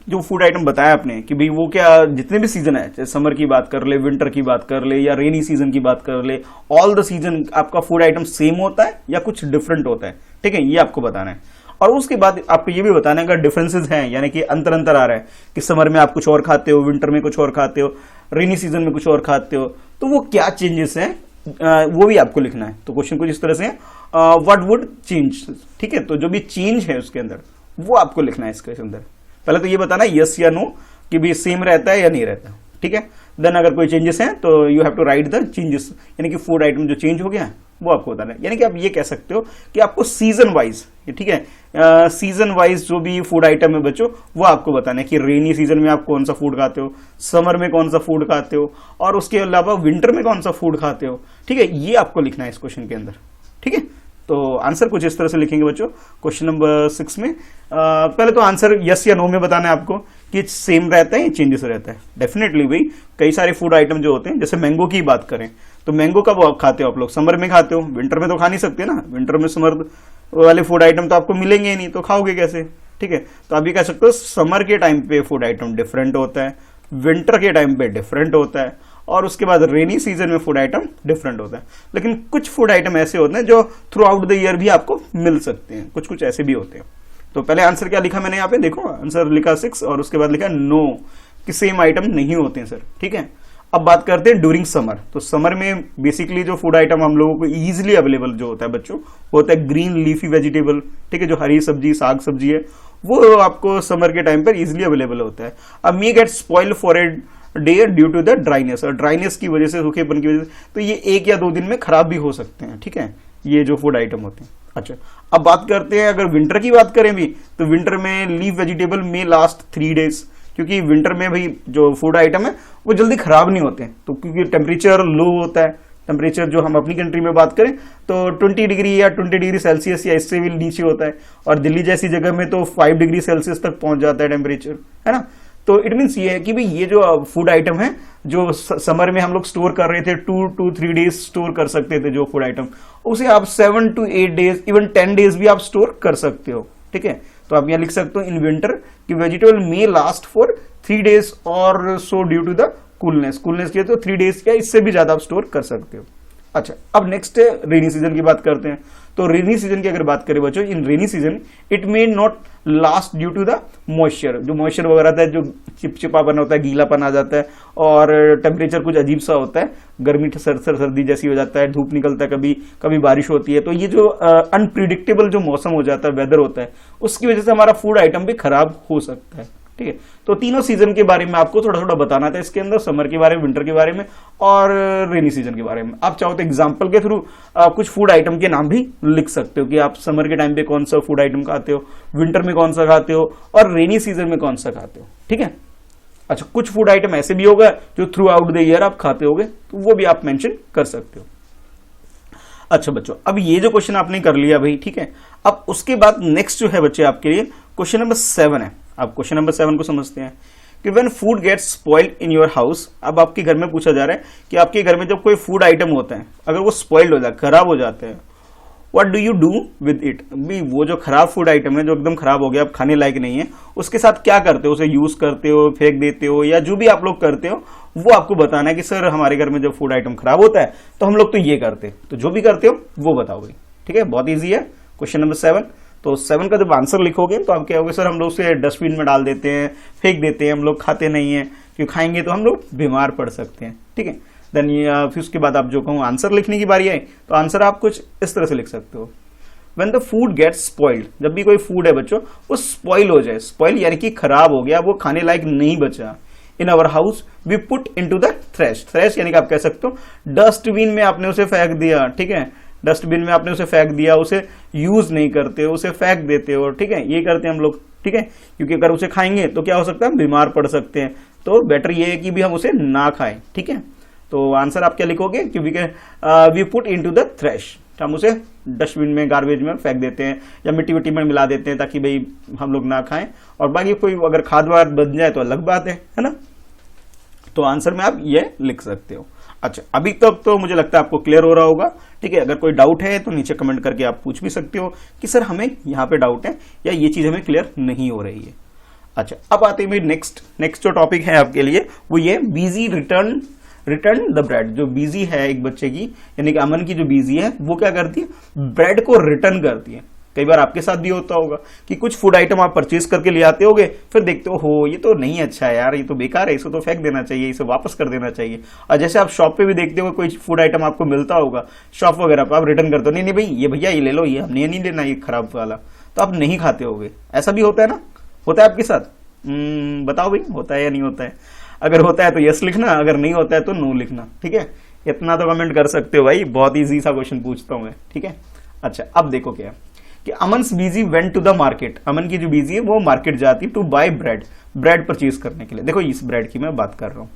जो फूड आइटम बताया आपने कि भाई वो क्या जितने भी सीजन है, चाहे समर की बात कर ले, विंटर की बात कर ले या रेनी सीजन की बात कर ले, ऑल द सीजन आपका फूड आइटम सेम होता है या कुछ डिफरेंट होता है, ठीक है, ये आपको बताना है। और उसके बाद आपको ये भी बताना है अगर डिफरेंसेस हैं, यानी कि अंतर आ रहा है कि समर में आप कुछ और खाते हो, विंटर में कुछ और खाते हो, रेनी सीजन में कुछ और खाते हो, तो वो क्या चेंजेस हैं वो भी आपको लिखना है। तो क्वेश्चन कुछ इस तरह से व्हाट वुड चेंज, ठीक है, तो जो भी चेंज है उसके अंदर वो आपको लिखना है इसके अंदर। पहले तो ये बताना यस या नो कि भी सेम रहता है या नहीं रहता, ठीक है। देन अगर कोई चेंजेस हैं तो you have to write the changes, यानी कि फूड आइटम जो चेंज हो गया वो आपको बताना है। यानी कि आप ये कह सकते हो कि आपको सीजन वाइज, ठीक है, सीजन वाइज जो भी फूड आइटम है बच्चों वो आपको बताना है कि रेनी सीजन में आप कौन सा फूड खाते हो, समर में कौन सा फूड खाते हो, और उसके अलावा विंटर में कौन सा फूड खाते हो, ठीक है, ये आपको लिखना है इस क्वेश्चन के अंदर, ठीक है। तो आंसर कुछ इस तरह से लिखेंगे बच्चों क्वेश्चन नंबर 6 में। पहले तो आंसर यस या नो में बताना है आपको कि सेम रहता है या चेंजेस रहता है? डेफिनेटली भाई, कई सारे फूड आइटम जो होते हैं, जैसे मैंगो की बात करें तो मैंगो कब आप खाते हो? आप लोग समर में खाते हो, विंटर में तो खा नहीं सकते ना। विंटर में समर वाले फूड आइटम तो आपको मिलेंगे ही नहीं, तो खाओगे कैसे? ठीक है, तो आप ये कह सकते हो समर के टाइम पे फूड आइटम डिफरेंट होता है, विंटर के टाइम पे डिफरेंट होता है, और उसके बाद रेनी सीजन में फूड आइटम डिफरेंट होता है। लेकिन कुछ फूड आइटम ऐसे होते हैं जो थ्रू आउट द ईयर भी आपको मिल सकते हैं, कुछ कुछ ऐसे भी होते हैं। तो पहले आंसर क्या लिखा मैंने यहाँ पे, देखो आंसर लिखा 6 और उसके बाद लिखा नो कि सेम आइटम नहीं होते हैं सर। ठीक है, अब बात करते हैं ड्यूरिंग समर। तो समर में बेसिकली जो फूड आइटम हम लोगों को इजीली अवेलेबल जो होता है बच्चों, वो होता है ग्रीन लीफी वेजिटेबल। ठीक है, जो हरी सब्जी साग सब्जी है वो आपको समर के टाइम पर इजीली अवेलेबल होता है। अब may get spoil for a day due to the dryness, और ड्राइनेस की वजह से, सूखेपन की वजह से, तो ये 1 या 2 दिन में खराब भी हो सकते हैं। ठीक है, ये जो फूड आइटम होते हैं। अच्छा, अब बात करते हैं अगर विंटर की बात करें भी, तो विंटर में लीफ वेजिटेबल में लास्ट 3 डेज, क्योंकि विंटर में भाई जो फूड आइटम है वो जल्दी खराब नहीं होते हैं। तो क्योंकि टेम्परेचर लो होता है, टेम्परेचर जो हम अपनी कंट्री में बात करें तो 20 डिग्री या 20 डिग्री सेल्सियस या इससे भी नीचे होता है, और दिल्ली जैसी जगह में तो 5 डिग्री सेल्सियस तक पहुंच जाता है टेम्परेचर, है ना। तो इट मीन्स ये है कि भाई ये जो फूड आइटम है जो समर में हम लोग स्टोर कर रहे थे, 2 to 3 डेज स्टोर कर सकते थे जो फूड आइटम, उसे आप 7 to 8 डेज इवन 10 डेज भी आप स्टोर कर सकते हो। ठीक है, तो आप यहाँ लिख सकते हो इन विंटर कि vegetable may last for 3 days और so due to the coolness किया तो 3 डेज या इससे भी ज्यादा आप स्टोर कर सकते हो। अच्छा, अब नेक्स्ट रेनी सीजन की बात करते हैं। तो रेनी सीजन की अगर बात करें बच्चों, in rainy season it may not last due to the moisture, जो मॉइस्चर वगैरह था, जो चिपचिपापन होता है, गीलापन आ जाता है, और टेम्परेचर कुछ अजीब सा होता है, गर्मी सर्दी जैसी हो जाता है, धूप निकलता है, कभी कभी बारिश होती है। तो ये जो अनप्रिडिक्टेबल जो मौसम हो जाता है, वेदर होता है, उसकी वजह से हमारा फूड आइटम भी खराब हो सकता है। ठीक है, तो तीनों सीजन के बारे में आपको थोड़ा थोड़ा बताना था इसके अंदर, समर के बारे में, विंटर के बारे में और रेनी सीजन के बारे में। आप चाहो तो एग्जांपल के थ्रू कुछ फूड आइटम के नाम भी लिख सकते हो कि आप समर के टाइम पे कौन सा फूड आइटम खाते हो, विंटर में कौन सा खाते हो, और रेनी सीजन में कौन सा खाते हो। ठीक है, अच्छा, कुछ फूड आइटम ऐसे भी होगा जो थ्रू आउट द ईयर आप खाते होगे, तो वो भी आप मेंशन कर सकते हो। अच्छा बच्चों, अब ये जो क्वेश्चन आपने कर लिया भाई, ठीक है, अब उसके बाद नेक्स्ट जो है बच्चे आपके लिए क्वेश्चन नंबर 7 है। आप क्वेश्चन नंबर 7 को समझते हैं कि when food gets spoiled in your house. अब आपके घर में पूछा जा रहा है कि आपके घर में जब कोई फूड आइटम होता है, अगर वो स्पॉइल्ड हो जाए, खराब हो जाते हैं, what do you do with it. भी वो जो खराब फूड आइटम है, जो एकदम खराब हो गया, अब खाने लायक नहीं है, उसके साथ क्या करते हो? उसे यूज करते हो, फेंक देते हो, या जो भी आप लोग करते हो वो आपको बताना है कि सर हमारे घर में जब फूड आइटम खराब होता है तो हम लोग तो ये करते हैं। तो जो भी करते हो वो बताओ भाई। ठीक है, बहुत ईजी है क्वेश्चन नंबर 7। तो 7 का जब आंसर लिखोगे तो आप क्या होगे, सर हम लोग उसे डस्टबिन में डाल देते हैं, फेंक देते हैं, हम लोग खाते नहीं है, क्योंकि खाएंगे तो हम लोग बीमार पड़ सकते हैं। ठीक है, देन फिर उसके बाद आप जो कहूँ आंसर लिखने की बारी आए तो आंसर आप कुछ इस तरह से लिख सकते हो, when the food gets spoiled. जब भी कोई फूड है बच्चों वो स्पॉइल हो जाए, स्पॉइल यानी कि खराब हो गया, वो खाने लायक नहीं बचा, in our house we put into the trash. Trash यानी कि आप कह सकते हो डस्टबिन में आपने उसे फेंक दिया। ठीक है, डस्टबिन में आपने उसे फेंक दिया, उसे यूज नहीं करते हो, उसे फेंक देते हो। ठीक है, ये करते हैं हम लोग। ठीक है, क्योंकि अगर उसे खाएंगे तो क्या हो सकता है, हम बीमार पड़ सकते हैं, तो बेटर ये है कि भी हम उसे ना खाएं। ठीक है, तो आंसर आप क्या लिखोगे कि we put into the trash, हम उसे डस्टबिन में, गार्बेज में फेंक देते हैं या मिट्टी विट्टी में मिला देते हैं ताकि भाई हम लोग ना खाएं, और बाकी कोई अगर खाद वाद बन जाए तो अलग बात है ना। तो आंसर में आप ये लिख सकते हो। अच्छा, अभी तक तो मुझे लगता है आपको क्लियर हो रहा होगा। ठीक है, अगर कोई डाउट है तो नीचे कमेंट करके आप पूछ भी सकते हो कि सर हमें यहाँ पे डाउट है या ये चीज हमें क्लियर नहीं हो रही है। अच्छा, अब आते हैं नेक्स्ट जो टॉपिक है आपके लिए वो ये बीजी रिटर्न द ब्रेड। जो बीजी है एक बच्चे की, यानी कि अमन की जो बीजी है, वो क्या करती है, ब्रेड को रिटर्न करती है। कई बार आपके साथ भी होता होगा कि कुछ फूड आइटम आप परचेज करके ले आते होगे, फिर देखते हो ये तो नहीं अच्छा है यार, ये तो बेकार है, इसे तो फेंक देना चाहिए, इसे वापस कर देना चाहिए। और जैसे आप शॉप पे भी देखते हो कोई फूड आइटम आपको मिलता होगा शॉप वगैरह पर, आप रिटर्न करते हो, नहीं भाई ये भैया ये ले लो, ये हमने नहीं लेना, ये खराब वाला, तो आप नहीं खाते होगे। ऐसा भी होता है ना, होता है आपके साथ? बताओ भाई, होता है या नहीं होता है? अगर होता है तो यस लिखना, अगर नहीं होता है तो नो लिखना। ठीक है, इतना तो कमेंट कर सकते हो भाई, बहुत ईजी सा क्वेश्चन पूछता हूं मैं। ठीक है, अच्छा अब देखो क्या है कि अमन्स बीजी वेंट टू द मार्केट। अमन की जो बीजी है वो मार्केट जाती टू बाय ब्रेड परचेज करने के लिए। देखो इस ब्रेड की मैं बात कर रहा हूँ,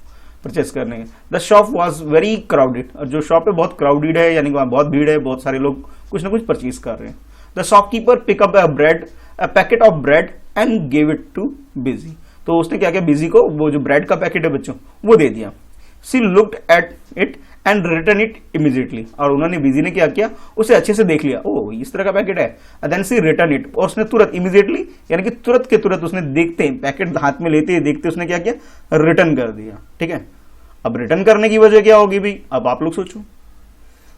परचेज करने के। The shop was very crowded, और जो शॉप है बहुत क्राउडेड है, यानी कि वहां बहुत भीड़ है, बहुत सारे लोग कुछ ना कुछ परचेज कर रहे हैं। The shopkeeper pick up a packet of bread and gave it to बिजी। तो उसने क्या किया, बिजी को वो जो ब्रेड का पैकेट है बच्चों वो दे दिया। She looked at it and return it immediately, और उन्होंने बिजी ने क्या किया, उसे अच्छे से देख लिया, ओ इस तरह का पैकेट है, देन सी रिटर्न इट, और उसने तुरंत इमीडिएटली यानी कि तुरंत के तुरंत उसने देखते ही पैकेट हाथ में लेते ही देखते उसने क्या किया, रिटर्न कर दिया। ठीक है, अब रिटर्न करने की वजह क्या होगी भाई, अब आप लोग सोचो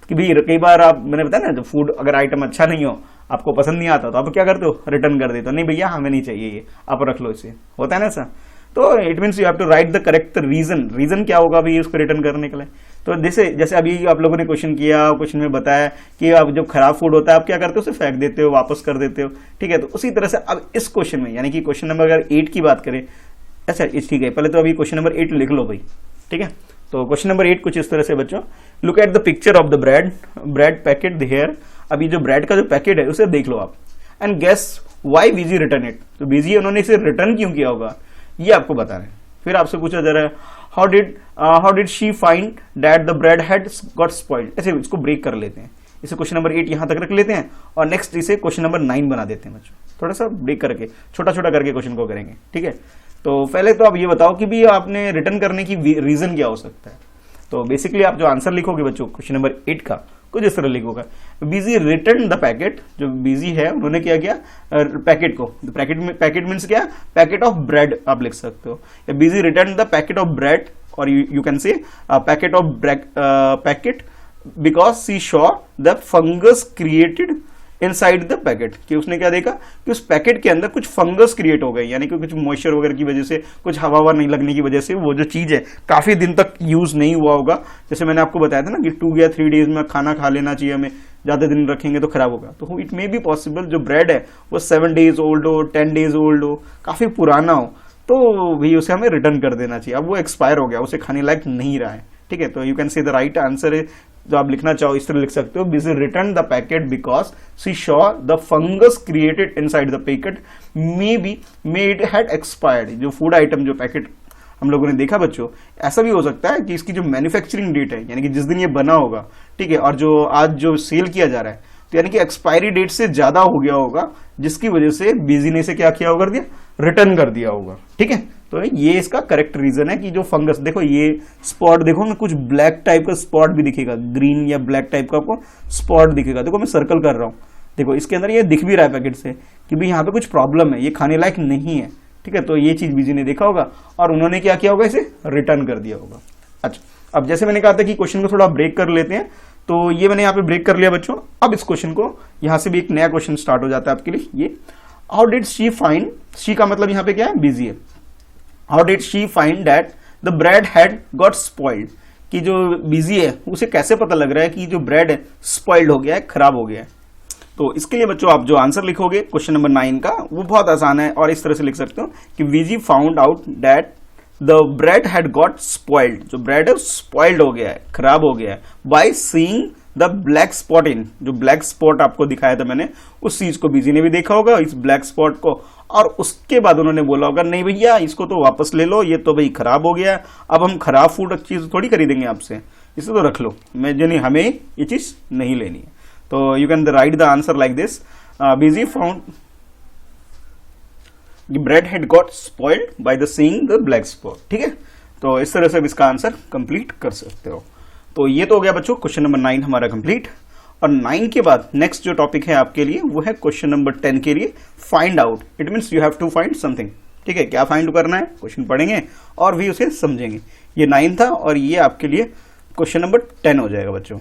कि भाई कई बार आप, मैंने बताया ना, जब फूड अगर आइटम अच्छा नहीं हो, आपको पसंद नहीं आता, तो आप क्या करते हो, रिटर्न कर देते हो, नहीं भैया हमें नहीं चाहिए ये, आप रख लो इसे, होता है ना ऐसा। तो it means you have to write the correct reason क्या होगा भाई उसको रिटर्न करने के लिए। तो जैसे अभी आप लोगों ने क्वेश्चन किया, क्वेश्चन में बताया कि आप जब खराब फूड होता है आप क्या करते हो, उसे फेंक देते हो, वापस कर देते हो। ठीक है, तो उसी तरह से अब इस क्वेश्चन में यानी कि क्वेश्चन नंबर अगर 8 की बात करें, अच्छा ठीक है, पहले तो अभी क्वेश्चन नंबर 8 लिख लो भाई। ठीक है, तो क्वेश्चन नंबर 8 कुछ इस तरह से बच्चों, look at the picture of the bread packet here. अभी जो ब्रेड का जो पैकेट है उसे देख लो आप, एंड गेस व्हाई बीजी रिटर्न इट। तो बीजी उन्होंने इसे रिटर्न क्यों किया होगा ये आपको बता रहे हैं। फिर आपसे पूछा जा रहा है how did she find that the bread had got spoiled. ऐसे इसको ब्रेक कर लेते हैं, इसे क्वेश्चन नंबर 8 यहां तक रख लेते हैं और नेक्स्ट इसे क्वेश्चन नंबर 9 बना देते हैं बच्चों। थोड़ा सा ब्रेक करके छोटा छोटा करके क्वेश्चन को करेंगे। ठीक है, तो पहले तो आप ये बताओ कि भी आपने रिटर्न करने की रीजन क्या हो सकता है। तो बेसिकली आप जो आंसर लिखोगे बच्चों क्वेश्चन नंबर 8 का कुछ इस तरह लिखोगे, बिजी रिटर्न द पैकेट। जो बिजी है उन्होंने क्या किया, पैकेट को, पैकेट मीन्स क्या, पैकेट ऑफ ब्रेड आप लिख सकते हो, busy return the packet of bread, और you can say packet of packet because she saw the fungus created inside the packet. कि उसने क्या देखा कि उस पैकेट के अंदर कुछ फंगस क्रिएट हो गई, यानी कि कुछ मॉइस्चर वगैरह की वजह से, कुछ हवा नहीं लगने की वजह से वो जो चीज है काफी दिन तक यूज नहीं हुआ होगा। जैसे मैंने आपको बताया था ना कि 2 या 3 डेज में खाना खा लेना चाहिए हमें, ज्यादा दिन रखेंगे तो खराब होगा। तो इट मे बी पॉसिबल जो ब्रेड है वो 7 डेज ओल्ड हो, 10 डेज ओल्ड हो, काफी पुराना हो, तो भी उसे हमें रिटर्न कर देना चाहिए। अब वो एक्सपायर हो गया, उसे खाने लायक नहीं रहा है। ठीक है, तो you can see the right answer है, जो आप लिखना चाहो इस तरह लिख सकते हो, busy return the packet because she saw the fungus created inside the packet may it had expired. जो फूड आइटम जो पैकेट हम लोगों ने देखा बच्चों, ऐसा भी हो सकता है कि इसकी जो मैन्युफैक्चरिंग डेट है यानी कि जिस दिन ये बना होगा, ठीक है, और जो आज जो सेल किया जा रहा है, तो यानी कि एक्सपायरी डेट से ज्यादा हो गया होगा, जिसकी वजह से बिजी ने से क्या किया होगा, रिटर्न कर दिया होगा। ठीक है, तो ये इसका करेक्ट रीजन है कि जो फंगस, देखो ये स्पॉट देखो मैं, कुछ ब्लैक टाइप का स्पॉट भी दिखेगा, ग्रीन या ब्लैक टाइप का आपको स्पॉट दिखेगा। देखो मैं सर्कल कर रहा हूं, देखो इसके अंदर ये दिख भी रहा है पैकेट से कि भाई यहाँ पे कुछ प्रॉब्लम है, ये खाने लायक नहीं है। ठीक है, तो ये चीज बीजी ने देखा होगा और उन्होंने क्या किया होगा, इसे रिटर्न कर दिया होगा। अच्छा, अब जैसे मैंने कहा था कि क्वेश्चन को थोड़ा ब्रेक कर लेते हैं, तो ये मैंने यहाँ पे ब्रेक कर लिया बच्चों। अब इस क्वेश्चन को यहाँ से भी एक नया क्वेश्चन स्टार्ट हो जाता है आपके लिए। ये how did she find, she का मतलब यहाँ पे क्या है, बिजी है। How did she find that the bread had got spoiled, कि जो बिजी है उसे कैसे पता लग रहा है कि जो ब्रेड है स्पॉइल्ड हो गया है, खराब हो गया है। तो इसके लिए बच्चों आप जो आंसर लिखोगे क्वेश्चन नंबर 9 का, वो बहुत आसान है और इस तरह से लिख सकते हो कि वीजी found out that the bread had got spoiled, जो ब्रेड है स्पॉइल्ड हो गया है, खराब हो गया है, by seeing the black spot in, जो ब्लैक स्पॉट आपको दिखाया था मैंने, उस चीज को बिजी ने भी देखा होगा, इस ब्लैक स्पॉट को, और उसके बाद उन्होंने बोला होगा नहीं भैया इसको तो वापस ले लो, ये तो भाई खराब हो गया, अब हम खराब फूड चीज थोड़ी खरीदेंगे आपसे, इसे तो रख लो, मैं जो नहीं, हमें ये चीज नहीं लेनी है। तो you can write the answer like this, busy found bread had got spoiled by the seeing the black spot. ठीक है, तो इस तरह से इसका आंसर कंप्लीट कर सकते हो। तो ये तो हो गया बच्चों क्वेश्चन नंबर 9 हमारा कंप्लीट। और 9 के बाद नेक्स्ट जो टॉपिक है आपके लिए वो है क्वेश्चन नंबर 10 के लिए find out. It means you have to find something. ठीक है, क्या फाइंड करना है, क्वेश्चन पढ़ेंगे और भी उसे समझेंगे। ये 9 था और ये आपके लिए क्वेश्चन नंबर 10 हो जाएगा बच्चों।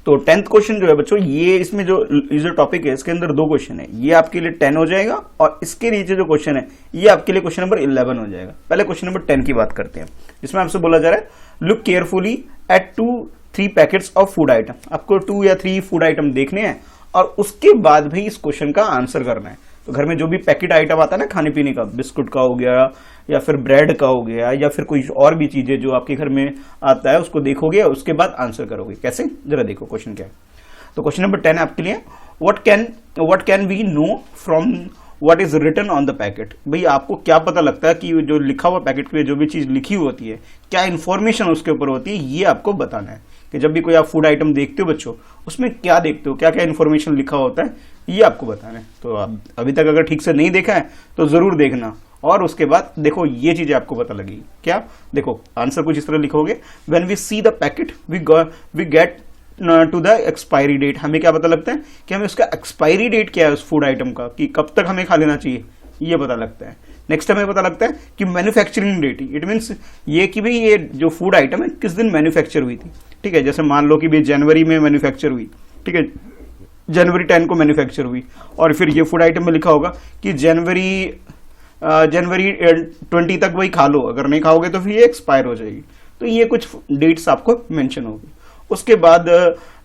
तो 10th क्वेश्चन जो है बच्चों, ये इसमें जो टॉपिक है इसके अंदर 2 क्वेश्चन है, ये आपके लिए 10 हो जाएगा और इसके नीचे जो क्वेश्चन है ये आपके लिए क्वेश्चन नंबर 11 हो जाएगा। पहले क्वेश्चन नंबर 10 की बात करते हैं, जिसमें आपसे बोला जा रहा है look carefully at 2-3 packets of food item. आपको 2 या 3 फूड आइटम देखने हैं और उसके बाद भी इस क्वेश्चन का आंसर करना है। तो घर में जो भी पैकेट आइटम आता है ना खाने पीने का, बिस्कुट का हो गया या फिर ब्रेड का हो गया या फिर कोई और भी चीजें जो आपके घर में आता है, उसको देखोगे और उसके बाद आंसर करोगे। कैसे, जरा देखो क्वेश्चन क्या है। तो क्वेश्चन नंबर 10 आपके लिए, what can we know from what is written on the packet. भाई आपको क्या पता लगता है कि जो लिखा हुआ पैकेट पे जो भी चीज लिखी होती है, क्या इंफॉर्मेशन उसके ऊपर होती है, ये आपको बताना है। कि जब भी कोई आप फूड आइटम देखते हो बच्चों, उसमें क्या देखते हो, क्या क्या इन्फॉर्मेशन लिखा होता है, ये आपको बताना है। तो अभी तक अगर ठीक से नहीं देखा है तो जरूर देखना और उसके बाद देखो ये चीजें आपको पता लगेगी क्या। देखो आंसर कुछ इस तरह लिखोगे, when we see the packet we get to the expiry date. हमें क्या पता लगता है कि हमें उसका एक्सपायरी डेट क्या है उस फूड आइटम का, कि कब तक हमें खा लेना चाहिए, ये पता लगता है। नेक्स्ट हमें पता लगता है कि मैन्युफैक्चरिंग डेट, इट मीन्स ये कि भाई ये जो फूड आइटम है किस दिन मैन्युफैक्चर हुई थी। ठीक है, जैसे मान लो कि भाई जनवरी में मैन्युफैक्चर हुई, ठीक है, जनवरी 10 को मैन्युफैक्चर हुई, और फिर ये फूड आइटम में लिखा होगा कि जनवरी 20 तक वही खा लो, अगर नहीं खाओगे तो फिर ये एक्सपायर हो जाएगी। तो ये कुछ डेट्स आपको मेंशन होगी। उसके बाद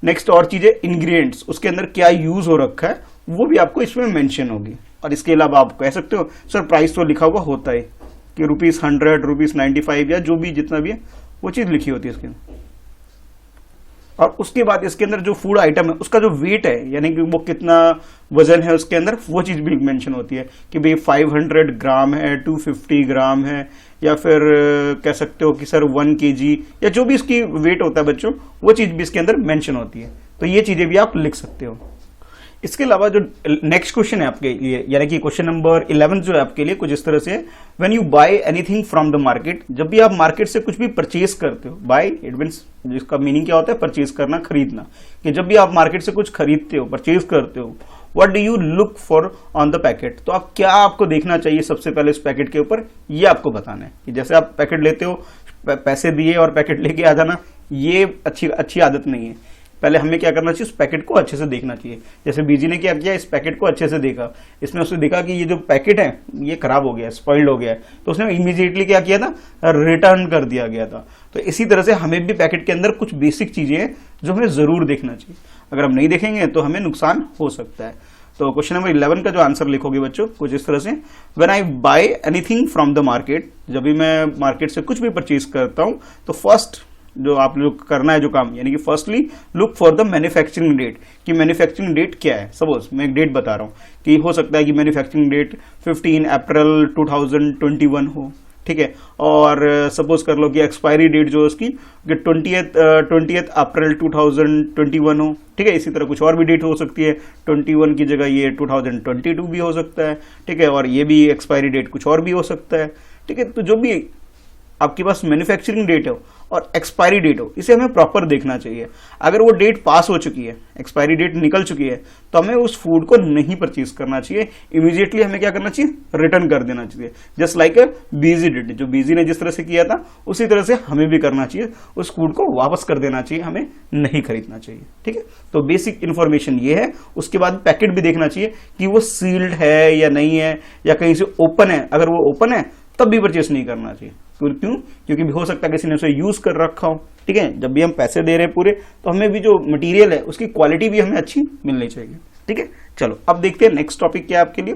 नेक्स्ट और चीजें इंग्रेडिएंट्स, उसके अंदर क्या यूज हो रखा है वो भी आपको इसमें मेंशन होगी। और इसके अलावा आप कह सकते हो सर प्राइस तो लिखा हुआ होता है कि ₹100, ₹95 या जो भी जितना भी है वो चीज लिखी होती है इसके अंदर। और उसके बाद इसके अंदर जो फूड आइटम है उसका जो वेट है, यानी कि वो कितना वजन है उसके अंदर, वो चीज भी मेंशन होती है कि भाई 500 ग्राम है, 250 ग्राम है, या फिर कह सकते हो कि सर 1 kg, या जो भी इसकी वेट होता है बच्चों, वो चीज भी इसके अंदर मेंशन होती है। तो ये चीजें भी आप लिख सकते हो। इसके अलावा जो नेक्स्ट क्वेश्चन है आपके लिए, यानी कि क्वेश्चन नंबर 11 जो है आपके लिए कुछ इस तरह से है, when you buy anything from the market, जब भी आप मार्केट से कुछ भी परचेज करते हो, बाय इट मीन्स जिसका मीनिंग क्या होता है, परचेज करना, खरीदना, कि जब भी आप मार्केट से कुछ खरीदते हो, परचेज करते हो, what do you look for on the packet, तो आप क्या आपको देखना चाहिए सबसे पहले इस पैकेट के ऊपर, ये आपको बताना है। कि जैसे आप पैकेट लेते हो, पैसे दिए और पैकेट लेके आ जाना, ये अच्छी आदत नहीं है। पहले हमें क्या करना चाहिए, उस पैकेट को अच्छे से देखना चाहिए। जैसे बीजी ने क्या किया, इस पैकेट को अच्छे से देखा, इसमें उसने देखा कि ये जो पैकेट है ये खराब हो गया है, स्पॉइल्ड हो गया है, तो उसने इमीडिएटली क्या किया था, रिटर्न कर दिया गया था। तो इसी तरह से हमें भी पैकेट के अंदर कुछ बेसिक चीजें हैं जो हमें जरूर देखना चाहिए, अगर हम नहीं देखेंगे तो हमें नुकसान हो सकता है। तो क्वेश्चन नंबर 11 का जो आंसर लिखोगे बच्चों कुछ इस तरह से, when I buy anything from the market, जब भी मैं मार्केट से कुछ भी परचेज करता हूं तो फर्स्ट जो आप लोग करना है जो काम, यानी कि firstly look for the manufacturing date, कि मैन्युफैक्चरिंग डेट क्या है। सपोज मैं एक डेट बता रहा हूँ कि हो सकता है कि मैन्युफैक्चरिंग डेट 15 अप्रैल 2021 हो, ठीक है, और सपोज कर लो कि एक्सपायरी डेट जो है उसकी 20th अप्रैल 2021 हो, ठीक है। इसी तरह कुछ और भी डेट हो सकती है, 21 की जगह ये 2022 भी हो सकता है, ठीक है, और ये भी एक्सपायरी डेट कुछ और भी हो सकता है, ठीक है। तो जो भी आपके पास मैन्युफैक्चरिंग डेट हो और एक्सपायरी डेट हो, इसे हमें प्रॉपर देखना चाहिए। अगर वो डेट पास हो चुकी है, एक्सपायरी डेट निकल चुकी है, तो हमें उस फूड को नहीं परचेज करना चाहिए, इमीडिएटली हमें क्या करना चाहिए, रिटर्न कर देना चाहिए। जस्ट लाइक बीजी डिड, जो बीजी ने जिस तरह से किया था उसी तरह से हमें भी करना चाहिए, उस फूड को वापस कर देना चाहिए, हमें नहीं खरीदना चाहिए, ठीक है। तो बेसिक इन्फॉर्मेशन ये है। उसके बाद पैकेट भी देखना चाहिए कि वो सील्ड है या नहीं है, या कहीं से ओपन है, अगर वो ओपन है तब भी परचेस नहीं करना चाहिए। क्यों? क्योंकि हो सकता है किसी ने उसे यूज कर रखा हो, ठीक है। जब भी हम पैसे दे रहे हैं पूरे, तो हमें भी जो मटेरियल है उसकी क्वालिटी भी हमें अच्छी मिलनी चाहिए, ठीक है। चलो अब देखते हैं नेक्स्ट टॉपिक क्या है आपके लिए।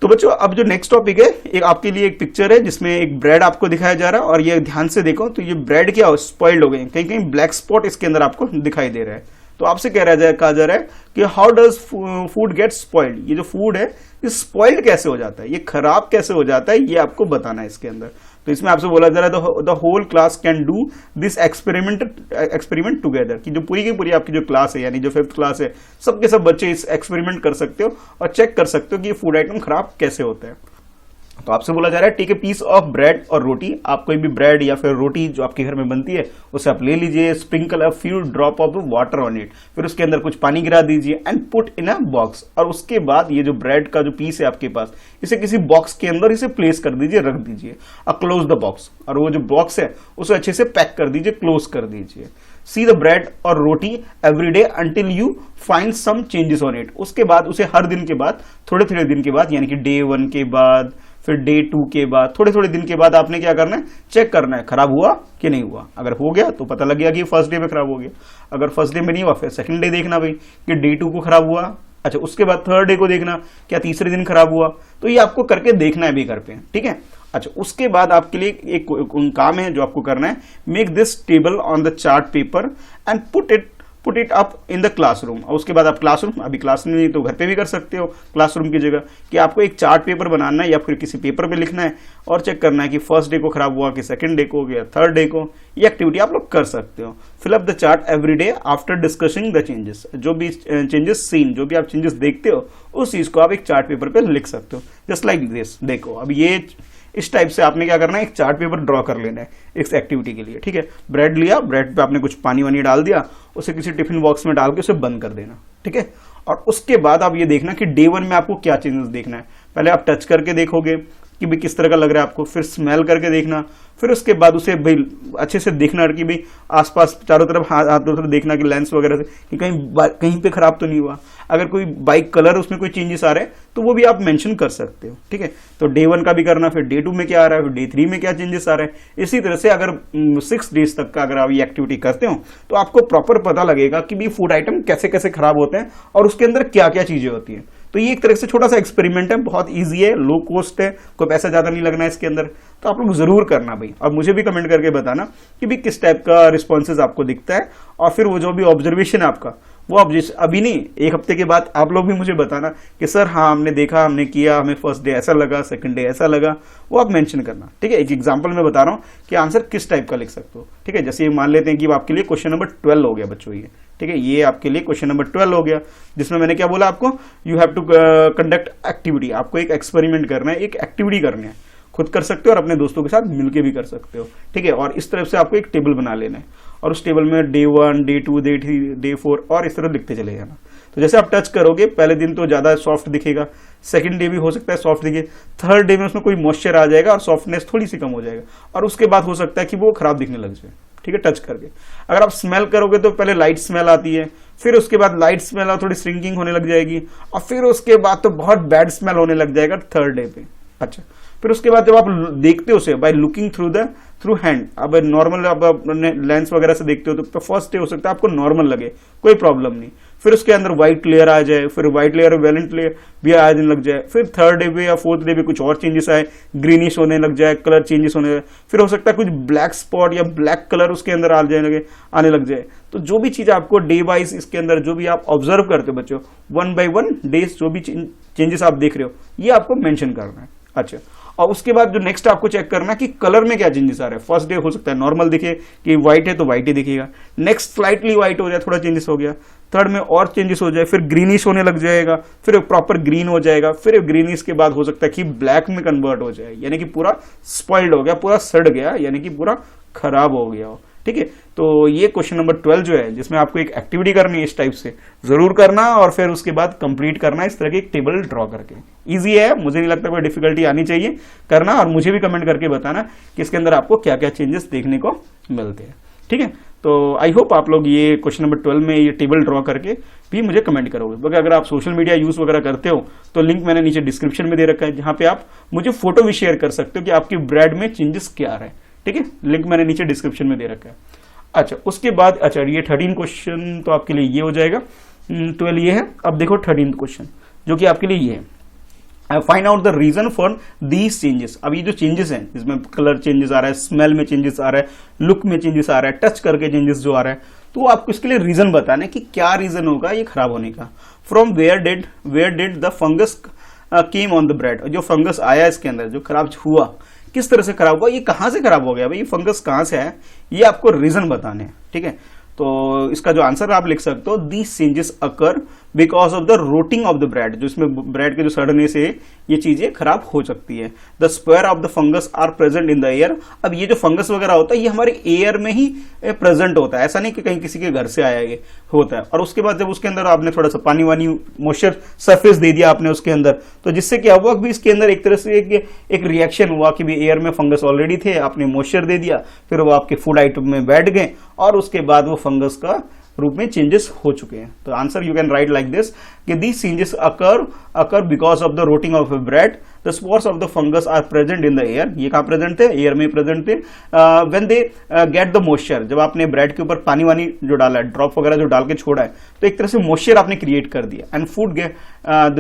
तो बच्चों अब जो नेक्स्ट टॉपिक है, एक आपके लिए एक पिक्चर है जिसमें एक ब्रेड आपको दिखाया जा रहा है, और ये ध्यान से देखो तो ये ब्रेड क्या स्पॉइल्ड हो गए, कहीं कहीं ब्लैक स्पॉट इसके अंदर आपको दिखाई दे रहा है। तो आपसे कहा जा रहा है कि how does food gate spoiled, ये जो फूड है ये स्पॉइल्ड कैसे हो जाता है, ये खराब कैसे हो जाता है, ये आपको बताना है इसके अंदर। तो इसमें आपसे बोला जा रहा है the whole class can do this experiment together, कि जो पूरी की पूरी आपकी जो क्लास है, यानी जो 5th क्लास है, सबके सब बच्चे इस एक्सपेरिमेंट कर सकते हो और चेक कर सकते हो कि ये फूड आइटम खराब कैसे होता है। तो आपसे बोला जा रहा है take a piece of bread और रोटी, आप कोई भी ब्रेड या फिर रोटी जो आपके घर में बनती है उसे आप ले लीजिए, sprinkle a few drop of water on it, फिर उसके अंदर कुछ पानी गिरा दीजिए, and put in a box, और उसके बाद ये जो ब्रेड का जो पीस है आपके पास, इसे किसी बॉक्स के अंदर इसे प्लेस कर दीजिए, रख दीजिए, और क्लोज द बॉक्स, और वो जो बॉक्स है उसे अच्छे से पैक कर दीजिए, क्लोज कर दीजिए। सी द ब्रेड और roti every day until you find some changes on it, उसके बाद उसे हर दिन के बाद, थोड़े थोड़े दिन के बाद, यानी कि डे 1 के बाद, फिर डे 2 के बाद, थोड़े थोड़े दिन के बाद आपने क्या करना है, चेक करना है खराब हुआ कि नहीं हुआ। अगर हो गया तो पता लग गया कि फर्स्ट डे में खराब हो गया, अगर फर्स्ट डे में नहीं हुआ फिर सेकंड डे देखना भाई कि डे 2 को खराब हुआ, अच्छा उसके बाद थर्ड डे को देखना क्या तीसरे दिन खराब हुआ। तो ये आपको करके देखना है भी घर पे, ठीक है। अच्छा उसके बाद आपके लिए एक काम है जो आपको करना है, make this table on the chart paper and put it up in the classroom. और उसके बाद आप क्लासरूम, अभी क्लास में नहीं तो घर पे भी कर सकते हो क्लासरूम की जगह, कि आपको एक चार्ट पेपर बनाना है या फिर किसी पेपर पे लिखना है और चेक करना है कि फर्स्ट डे को खराब हुआ कि सेकंड डे को या थर्ड डे को। ये एक्टिविटी आप लोग कर सकते हो। Fill up the chart every day after discussing the changes. जो भी चेंजेस सीन, जो भी आप चेंजेस देखते हो उस चीज को आप एक चार्ट पेपर पे लिख सकते हो, जस्ट लाइक दिस। देखो अब ये इस टाइप से आपने क्या करना है, एक चार्ट पेपर ड्रॉ कर लेना है इस एक्टिविटी के लिए। ठीक है, ब्रेड लिया, ब्रेड पे आपने कुछ पानी वानी डाल दिया, उसे किसी टिफिन बॉक्स में डाल के उसे बंद कर देना। ठीक है, और उसके बाद आप ये देखना कि डे 1 में आपको क्या चेंजेस देखना है। पहले आप टच करके देखोगे कि भाई किस तरह का लग रहा है आपको, फिर स्मेल करके देखना, फिर उसके बाद उसे भाई अच्छे से देखना कि भाई आसपास चारों तरफ हाथों से देखना कि लेंस वगैरह से कि कहीं पे खराब तो नहीं हुआ। अगर कोई बाइक कलर उसमें कोई चेंजेस आ रहे हैं तो वो भी आप मेंशन कर सकते हो। ठीक है, तो डे 1 का भी करना, फिर डे 2 में क्या आ रहा है, फिर डे 3 में क्या चेंजेस आ रहे हैं। इसी तरह से अगर 6 डेज तक का अगर आप ये एक्टिविटी करते हो तो आपको प्रॉपर पता लगेगा कि भाई फूड आइटम कैसे कैसे खराब होते हैं और उसके अंदर क्या क्या चीजें होती हैं। तो ये एक तरह से छोटा सा एक्सपेरिमेंट है, बहुत इजी है, लो कॉस्ट है, कोई पैसा ज्यादा नहीं लगना है इसके अंदर। तो आप लोग जरूर करना भाई, और मुझे भी कमेंट करके बताना कि भाई किस टाइप का रिस्पॉन्सेज आपको दिखता है। और फिर वो जो भी ऑब्जर्वेशन है आपका, वो आप अभी नहीं, 1 हफ्ते के बाद आप लोग भी मुझे बताना कि सर हाँ हमने देखा, हमने किया, हमें फर्स्ट डे ऐसा लगा, सेकंड डे ऐसा लगा, वो आप मेंशन करना। ठीक है, एक एग्जांपल मैं बता रहा हूँ कि आंसर किस टाइप का लिख सकते हो। ठीक है, जैसे ये मान लेते हैं कि आपके लिए क्वेश्चन नंबर 12 हो गया बच्चों ये। ठीक है, ये आपके लिए क्वेश्चन नंबर 12 हो गया, जिसमें मैंने क्या बोला आपको, you have to conduct activity. आपको एक एक्सपेरिमेंट करना है, एक एक्टिविटी करनी है, खुद कर सकते हो और अपने दोस्तों के साथ मिलकर भी कर सकते हो। ठीक है, और इस तरफ से आपको एक टेबल बना लेना है और उस टेबल में डे 1, डे 2, डे 3, डे 4 और इस तरह लिखते चले जाना। तो जैसे आप टच करोगे, पहले दिन तो ज्यादा सॉफ्ट दिखेगा, सेकंड डे भी हो सकता है सॉफ्ट दिखे, थर्ड डे में उसमें कोई मॉइस्चर आ जाएगा और सॉफ्टनेस थोड़ी सी कम हो जाएगा, और उसके बाद हो सकता है कि वो खराब दिखने लग जाए। ठीक है, टच करके अगर आप स्मेल करोगे तो पहले लाइट स्मेल आती है, फिर उसके बाद लाइट स्मेल थोड़ी श्रिंकिंग होने लग जाएगी, और फिर उसके बाद तो बहुत बैड स्मेल होने लग जाएगा थर्ड डे पे। अच्छा, फिर उसके बाद जब आप देखते हो उसे बाय लुकिंग थ्रू हैंड, अब नॉर्मल आप लेंस वगैरह से देखते हो तो फर्स्ट डे हो सकता है आपको नॉर्मल लगे, कोई प्रॉब्लम नहीं, फिर उसके अंदर व्हाइट लेयर आ जाए, फिर व्हाइट लेयर वेलेंट लेयर भी आने लग जाए, फिर थर्ड डे पे या फोर्थ डे पे कुछ और चेंजेस आए, ग्रीनिश होने लग जाए, कलर चेंजेस होने लगे, फिर हो सकता है कुछ ब्लैक स्पॉट या ब्लैक कलर उसके अंदर आने लग जाए। तो जो भी चीज आपको डे वाइज इसके अंदर जो भी आप ऑब्जर्व करते हो बच्चों, 1 by 1 डेज जो भी चेंजेस आप देख रहे हो ये आपको मेंशन करना है। अच्छा, और उसके बाद जो नेक्स्ट आपको चेक करना है कि कलर में क्या चेंजेस आ रहे हैं। फर्स्ट डे हो सकता है नॉर्मल दिखे कि व्हाइट है तो व्हाइट ही दिखेगा, नेक्स्ट स्लाइटली व्हाइट हो जाए, थोड़ा चेंजेस हो गया, थर्ड में और चेंजेस हो जाए, फिर ग्रीनिश होने लग जाएगा, फिर प्रॉपर ग्रीन हो जाएगा, फिर ग्रीनिश के बाद हो सकता है कि ब्लैक में कन्वर्ट हो जाए, यानी कि पूरा स्पॉइल्ड हो गया, पूरा सड़ गया, यानी कि पूरा खराब हो गया हो। ठीक है, तो ये क्वेश्चन नंबर 12 जो है, जिसमें आपको एक एक्टिविटी करनी है इस टाइप से, जरूर करना और फिर उसके बाद कंप्लीट करना इस तरह की एक टेबल ड्रॉ करके। इजी है, मुझे नहीं लगता कोई डिफिकल्टी आनी चाहिए करना, और मुझे भी कमेंट करके बताना कि इसके अंदर आपको क्या क्या चेंजेस देखने को मिलते हैं। ठीक है, तो आई होप आप लोग ये क्वेश्चन नंबर 12 में ये टेबल ड्रॉ करके भी मुझे कमेंट करोगे। अगर आप सोशल मीडिया यूज वगैरह करते हो तो लिंक मैंने नीचे डिस्क्रिप्शन में दे रखा है, जहां पे आप मुझे फोटो भी शेयर कर सकते हो कि आपकी ब्रेड में चेंजेस क्या आ रहे हैं। ठीक है, लिंक मैंने नीचे डिस्क्रिप्शन में दे रखा है। अच्छा, उसके बाद अच्छा ये 13 क्वेश्चन तो आपके लिए ये हो जाएगा, 12 ये है। अब देखो 13 क्वेश्चन जो कि आपके लिए ये है, find out the reason for these changes. अब ये जो चेंजेस हैं, जिसमें कलर चेंजेस आ रहा है, स्मेल में चेंजेस आ रहा है, लुक में चेंजेस आ रहा है, टच करके चेंजेस जो आ रहा है, तो आपको इसके लिए रीजन बताना है कि क्या रीजन होगा ये खराब होने का। From where did the fungus came on the bread. जो फंगस आया इसके अंदर, जो खराब हुआ, किस तरह से खराब हुआ, ये कहां से खराब हो गया भाई, ये फंगस कहां से है, ये आपको रीजन बताने हैं। ठीक है, तो इसका जो आंसर आप लिख सकते हो, these changes occur because of the rotting of the bread. जो इसमें ब्रेड के जो सड़ने से ये चीजें खराब हो सकती है। The square of the fungus are present in the air. अब ये जो फंगस वगैरह होता है ये हमारे एयर में ही प्रेजेंट होता है, ऐसा नहीं कि कहीं किसी के घर से आया ये होता है। और उसके बाद जब उसके अंदर आपने थोड़ा सा पानी वानी मॉइस्चर सरफेस दे दिया आपने उसके अंदर, तो जिससे क्या हुआ कि इसके अंदर एक तरह से एक रिएक्शन हुआ कि भी एयर में फंगस ऑलरेडी थे, आपने मॉइस्चर दे दिया, फिर वो आपके फूड आइटम में बैठ गए और उसके बाद वो फंगस का रूप में चेंजेस हो चुके हैं। तो answer you can write like this कि these changes occur because of the rotting of a bread. The spores of the fungus are present in the air. ये कहां प्रेजेंट थे, एयर में प्रेजेंट थे। When they get the moisture, जब आपने ब्रेड के ऊपर पानी वानी जो डाला है, ड्रॉप वगैरह जो डाल के छोड़ा है, तो एक तरह से मॉइस्चर आपने क्रिएट कर दिया। एंड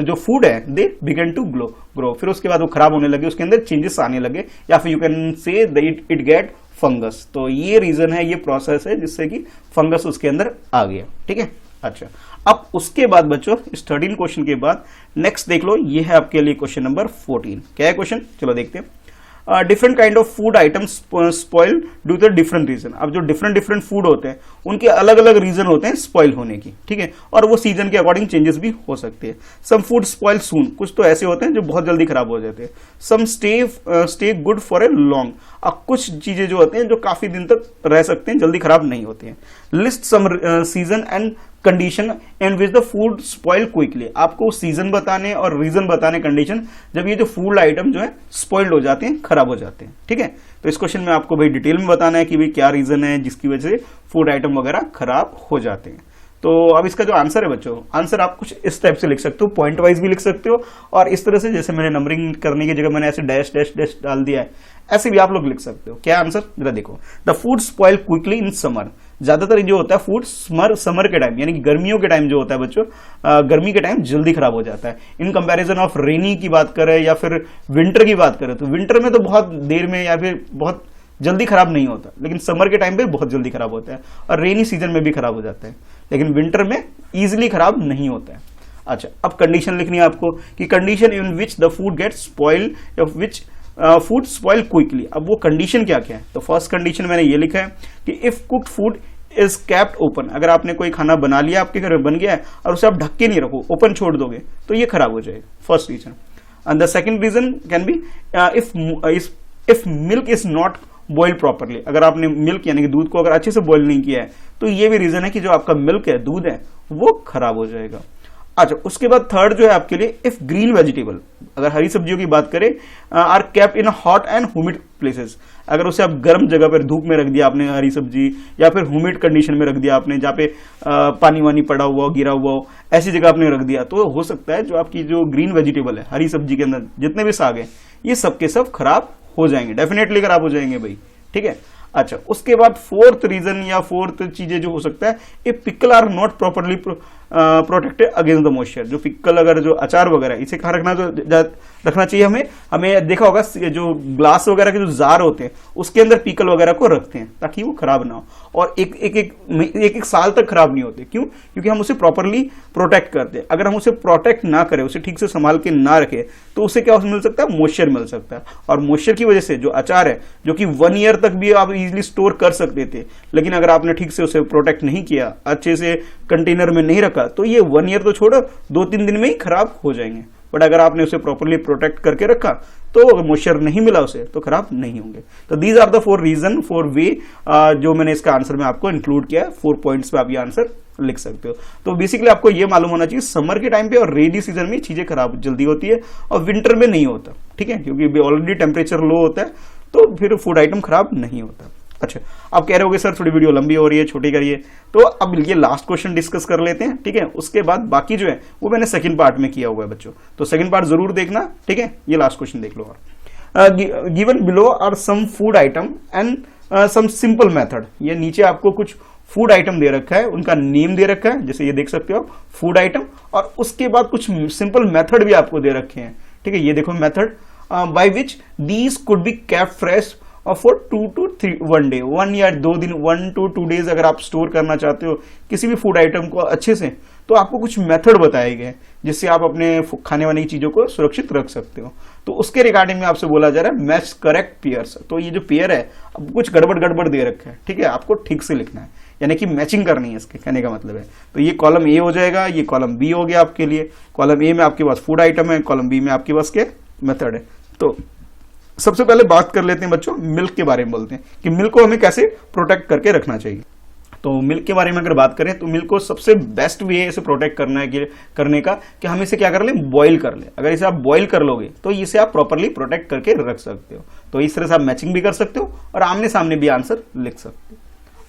जो फूड है दे बिगन टू ग्रो। फिर उसके बाद वो खराब होने लगे, उसके अंदर चेंजेस आने लगे, या फिर यू कैन से इट गेट फंगस। तो ये रीजन है, ये प्रोसेस है जिससे कि फंगस उसके अंदर आ गया। ठीक है, अच्छा अब उसके बाद बच्चों इस 13 क्वेश्चन के बाद नेक्स्ट देख लो, ये है आपके लिए क्वेश्चन नंबर 14। क्या है क्वेश्चन, चलो देखते हैं। Different kind of food items spoil due to different reason. अब जो डिफरेंट फूड होते हैं उनके अलग अलग रीजन होते हैं स्पॉइल होने की। ठीक है, और वो सीजन के अकॉर्डिंग चेंजेस भी हो सकते हैं। सम फूड स्पॉइल सून, कुछ तो ऐसे होते हैं जो बहुत जल्दी खराब हो जाते हैं। Some stay good for a long, अब कुछ चीजें जो होते हैं जो काफी दिन तक रह सकते हैं, जल्दी खराब नहीं होते हैं। List some season and condition and which the food spoil quickly, आपको सीजन बताने और रीजन बताने कंडीशन जब ये जो फूड आइटम जो है स्पॉइल्ड हो जाते हैं, खराब हो जाते हैं। ठीक है, तो इस क्वेश्चन में आपको भाई डिटेल में बताना है कि भाई क्या रीजन है जिसकी वजह से फूड आइटम वगैरह खराब हो जाते हैं। तो अब इसका जो आंसर है बच्चों, आंसर आप कुछ इस टाइप से लिख सकते हो, पॉइंट वाइज भी लिख सकते हो, और इस तरह से जैसे मैंने नंबरिंग करने की जगह मैंने ऐसे डैश डैश डैश डाल दिया है, ऐसे भी आप लोग लिख सकते हो। क्या आंसर, जरा देखो। The food spoil quickly in summer, ज्यादातर जो होता है फूड समर के टाइम यानी कि गर्मियों के टाइम जो होता है बच्चों, गर्मी के टाइम जल्दी खराब हो जाता है। इन कंपैरिजन ऑफ रेनी की बात करें या फिर विंटर की बात करें, तो विंटर में तो बहुत देर में या फिर बहुत जल्दी खराब नहीं होता, लेकिन समर के टाइम पे बहुत जल्दी खराब होता है, और रेनी सीजन में भी खराब हो जाता है, लेकिन विंटर में इजिली खराब नहीं होता है। अच्छा, अब कंडीशन लिखनी है आपको कि condition in which the food gate spoil, which food spoil quickly. अब वो कंडीशन क्या क्या है, तो फर्स्ट कंडीशन मैंने ये लिखा है कि if cooked food is kept open, अगर आपने कोई खाना बना लिया, आपके घर में बन गया है और उसे आप ढक के नहीं रखो, ओपन छोड़ दोगे, तो ये खराब हो जाएगा, first reason. And the second reason can be if milk is not boil properly, अगर आपने मिल्क यानी कि दूध को अगर अच्छे से बॉइल नहीं किया है, तो ये भी रीजन है कि जो आपका मिल्क है, दूध है, वो खराब हो जाएगा। अच्छा, उसके बाद थर्ड जो है आपके लिए, इफ ग्रीन वेजिटेबल, अगर हरी सब्जियों की बात करें, are kept in hot and humid places, अगर उसे आप गर्म जगह पर धूप में रख दिया आपने हरी सब्जी, या फिर ह्यूमिड कंडीशन में रख दिया आपने जहाँ पे पानी वानी पड़ा हुआ हो, गिरा हुआ हो, ऐसी जगह आपने रख दिया, तो हो सकता है जो आपकी जो ग्रीन वेजिटेबल है, हरी सब्जी के अंदर जितने भी साग है, ये सब के सब खराब हो जाएंगे, डेफिनेटली खराब हो जाएंगे भाई। ठीक है, अच्छा उसके बाद फोर्थ रीजन या फोर्थ चीजें जो हो सकता है, a pickle are not properly protected against the moisture, जो पिकल अगर जो अचार वगैरह, इसे कहाँ रखना, जो रखना चाहिए हमें देखा होगा जो ग्लास वगैरह के जो जार होते हैं उसके अंदर पिकल वगैरह को रखते हैं ताकि वो खराब ना हो, और एक साल तक खराब नहीं होते। क्यों, क्योंकि हम उसे प्रॉपरली प्रोटेक्ट करते हैं। अगर हम उसे प्रोटेक्ट ना करें, उसे ठीक से संभाल के ना रखें, तो उसे क्या मिल सकता है, मॉइस्चर मिल सकता है, और मॉइस्चर की वजह से जो अचार है, जो कि 1 ईयर तक भी आप इजीली स्टोर कर सकते थे, लेकिन अगर आपने ठीक से उसे प्रोटेक्ट नहीं किया, अच्छे से कंटेनर में नहीं रखा, तो ये 1 ईयर तो छोड़ो, 2-3 दिन में ही खराब हो जाएंगे। बट अगर आपने उसे प्रॉपरली प्रोटेक्ट करके रखा, तो अगर मॉइस्चर नहीं मिला उसे, तो खराब नहीं होंगे। तो दीज आर द 4 रीजन 4 वे जो मैंने इसका आंसर में आपको इंक्लूड किया है। 4 पॉइंट्स पे आप ये आंसर लिख सकते हो। तो बेसिकली आपको ये मालूम होना चाहिए, समर के टाइम पे और रेनी सीजन में चीजें खराब जल्दी होती है, और विंटर में नहीं होता। ठीक है, क्योंकि ऑलरेडी टेम्परेचर लो होता है, तो फिर फूड आइटम खराब नहीं होता। अच्छा, आप कह रहे होगे सर थोड़ी वीडियो लंबी हो रही है, छोटी करिए, तो अब ये लास्ट क्वेश्चन डिस्कस कर लेते हैं। ठीक है, उसके बाद बाकी जो है वो मैंने सेकंड पार्ट में किया हुआ है बच्चों, तो सेकंड पार्ट जरूर देखना। ठीक है, ये लास्ट क्वेश्चन देख लो। और given below are some food item and some simple method, ये नीचे आपको कुछ फूड आइटम दे रखा है, उनका नेम दे रखा है, जैसे ये देख सकते हो फूड आइटम, और उसके बाद कुछ सिंपल मेथड भी आपको दे रखे हैं। ठीक है, ये देखो method by which these could be kept fresh for 2 to 1 day, 1 या 2 दिन, 1 to 2 days अगर आप स्टोर करना चाहते हो किसी भी फूड आइटम को अच्छे से, तो आपको कुछ मेथड बताए गए जिससे आप अपने खाने वाने की चीजों को सुरक्षित रख सकते हो। तो उसके रिगार्डिंग में आपसे बोला जा रहा है मैच करेक्ट पेयर्स। तो ये जो पेयर है, अब कुछ गड़बड़ दे रखा है, ठीक है, आपको ठीक से लिखना है, यानी कि मैचिंग करनी है, इसके कहने का मतलब है। तो ये कॉलम ए हो जाएगा, ये कॉलम बी हो गया आपके लिए। कॉलम ए में आपके पास फूड आइटम है, कॉलम बी में आपके पास के मेथड है। तो सबसे पहले बात कर लेते हैं बच्चों मिल्क के बारे में, बोलते हैं कि मिल्क को हमें कैसे प्रोटेक्ट करके रखना चाहिए। तो मिल्क के बारे में अगर बात करें, तो मिल्क को सबसे बेस्ट वे है इसे प्रोटेक्ट करने का कि हम इसे क्या कर लें, बॉईल कर लें। अगर इसे आप बॉईल कर लोगे तो इसे आप प्रॉपरली प्रोटेक्ट करके रख सकते हो। तो इस तरह से आप मैचिंग भी कर सकते हो और आमने सामने भी आंसर लिख सकते हो।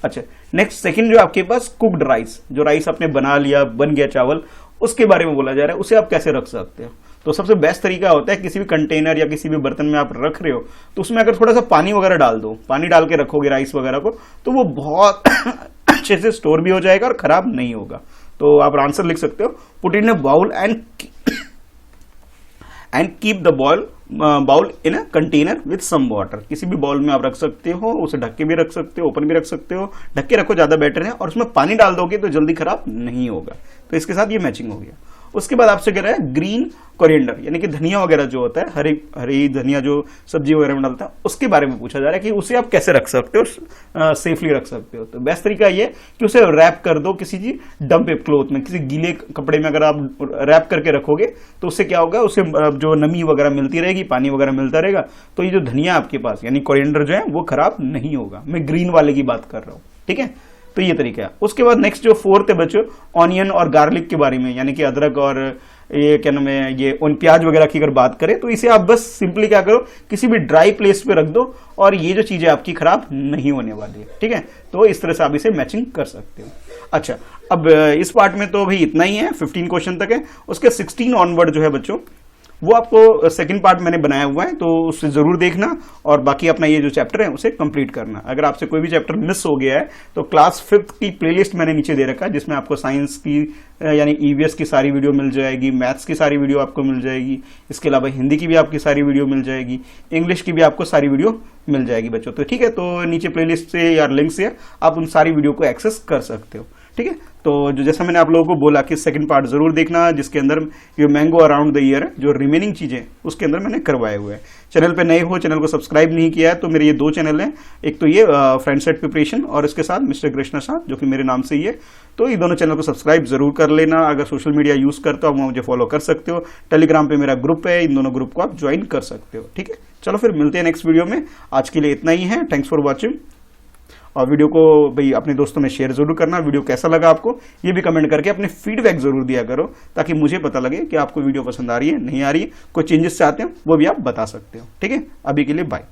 अच्छा, नेक्स्ट सेकंड जो आपके पास कुक्ड राइस, जो राइस आपने बना लिया, बन गया चावल, उसके बारे में बोला जा रहा है, उसे आप कैसे रख सकते हो। तो सबसे बेस्ट तरीका होता है किसी भी कंटेनर या किसी भी बर्तन में आप रख रहे हो, तो उसमें अगर थोड़ा सा पानी वगैरह डाल दो, पानी डाल के रखोगे राइस वगैरह को, तो वो बहुत अच्छे से स्टोर भी हो जाएगा और खराब नहीं होगा। तो आप आंसर लिख सकते हो, put in a bowl and keep the bowl in a container with some water. किसी भी बाउल में आप रख सकते हो, उसे ढक के भी रख सकते हो, ओपन भी रख सकते हो, ढक के रखो ज्यादा बेटर है, और उसमें पानी डाल दोगे तो जल्दी खराब नहीं होगा। तो इसके साथ ये मैचिंग हो गया। उसके बाद आपसे कह रहा है ग्रीन कोरिएंडर, यानी कि धनिया वगैरह जो होता है, हरी धनिया जो सब्जी वगैरह में डालता है, उसके बारे में पूछा जा रहा है कि उसे आप कैसे रख सकते हो, सेफली रख सकते हो। तो बेस्ट तरीका ये कि उसे रैप कर दो किसी डम्प क्लॉथ में, किसी गीले कपड़े में अगर आप रैप करके रखोगे तो उससे क्या होगा, उसे जो नमी वगैरह मिलती रहेगी, पानी वगैरह मिलता रहेगा, तो ये जो धनिया आपके पास यानी कोरिएंडर जो है वो खराब नहीं होगा। मैं ग्रीन वाले की बात कर रहा हूँ, ठीक है। तो ये तरीका है। उसके बाद नेक्स्ट जो फोर्थ है बच्चों, ऑनियन और गार्लिक के बारे में, यानी कि अदरक और ये क्या नाम है, ये प्याज वगैरह की अगर बात करें तो इसे आप बस सिंपली क्या करो, किसी भी ड्राई प्लेस पे रख दो और ये जो चीजें आपकी खराब नहीं होने वाली है, ठीक है। तो इस तरह से आप इसे मैचिंग कर सकते हो। अच्छा, अब इस पार्ट में तो भाई इतना ही है, 15 क्वेश्चन तक है। उसके 16 ऑनवर्ड जो है बच्चों, वो आपको सेकंड पार्ट मैंने बनाया हुआ है, तो उससे जरूर देखना और बाकी अपना ये जो चैप्टर है उसे कंप्लीट करना। अगर आपसे कोई भी चैप्टर मिस हो गया है तो क्लास 5th की प्लेलिस्ट मैंने नीचे दे रखा है, जिसमें आपको साइंस की यानी ईवीएस की सारी वीडियो मिल जाएगी, मैथ्स की सारी वीडियो आपको मिल जाएगी, इसके अलावा हिंदी की भी आपकी सारी वीडियो मिल जाएगी, इंग्लिश की भी आपको सारी वीडियो मिल जाएगी बच्चों। तो ठीक है, तो नीचे प्लेलिस्ट से या लिंक से आप उन सारी वीडियो को एक्सेस कर सकते हो, ठीक है। तो जो जैसा मैंने आप लोगों को बोला कि सेकंड पार्ट जरूर देखना, जिसके अंदर ये मैंगो अराउंड द ईयर जो रिमेनिंग चीजें उसके अंदर मैंने करवाए हुए हैं। चैनल पे नए हो, चैनल को सब्सक्राइब नहीं किया है तो मेरे ये 2 चैनल हैं, एक तो ये फ्रेंड सेट प्रिपरेशन और इसके साथ मिस्टर कृष्णा साथ, जो कि मेरे नाम से ही है। तो ये दोनों चैनल को सब्सक्राइब जरूर कर लेना। अगर सोशल मीडिया यूज करते हो मुझे फॉलो कर सकते हो, टेलीग्राम पे मेरा ग्रुप है, इन दोनों ग्रुप को आप ज्वाइन कर सकते हो, ठीक है। चलो फिर मिलते हैं नेक्स्ट वीडियो में। आज के लिए इतना ही है। Thanks for watching. और वीडियो को भाई अपने दोस्तों में शेयर जरूर करना। वीडियो कैसा लगा आपको ये भी कमेंट करके अपने फीडबैक जरूर दिया करो, ताकि मुझे पता लगे कि आपको वीडियो पसंद आ रही है, नहीं आ रही है, कोई चेंजेस चाहते हो वो भी आप बता सकते हो, ठीक है। अभी के लिए बाय।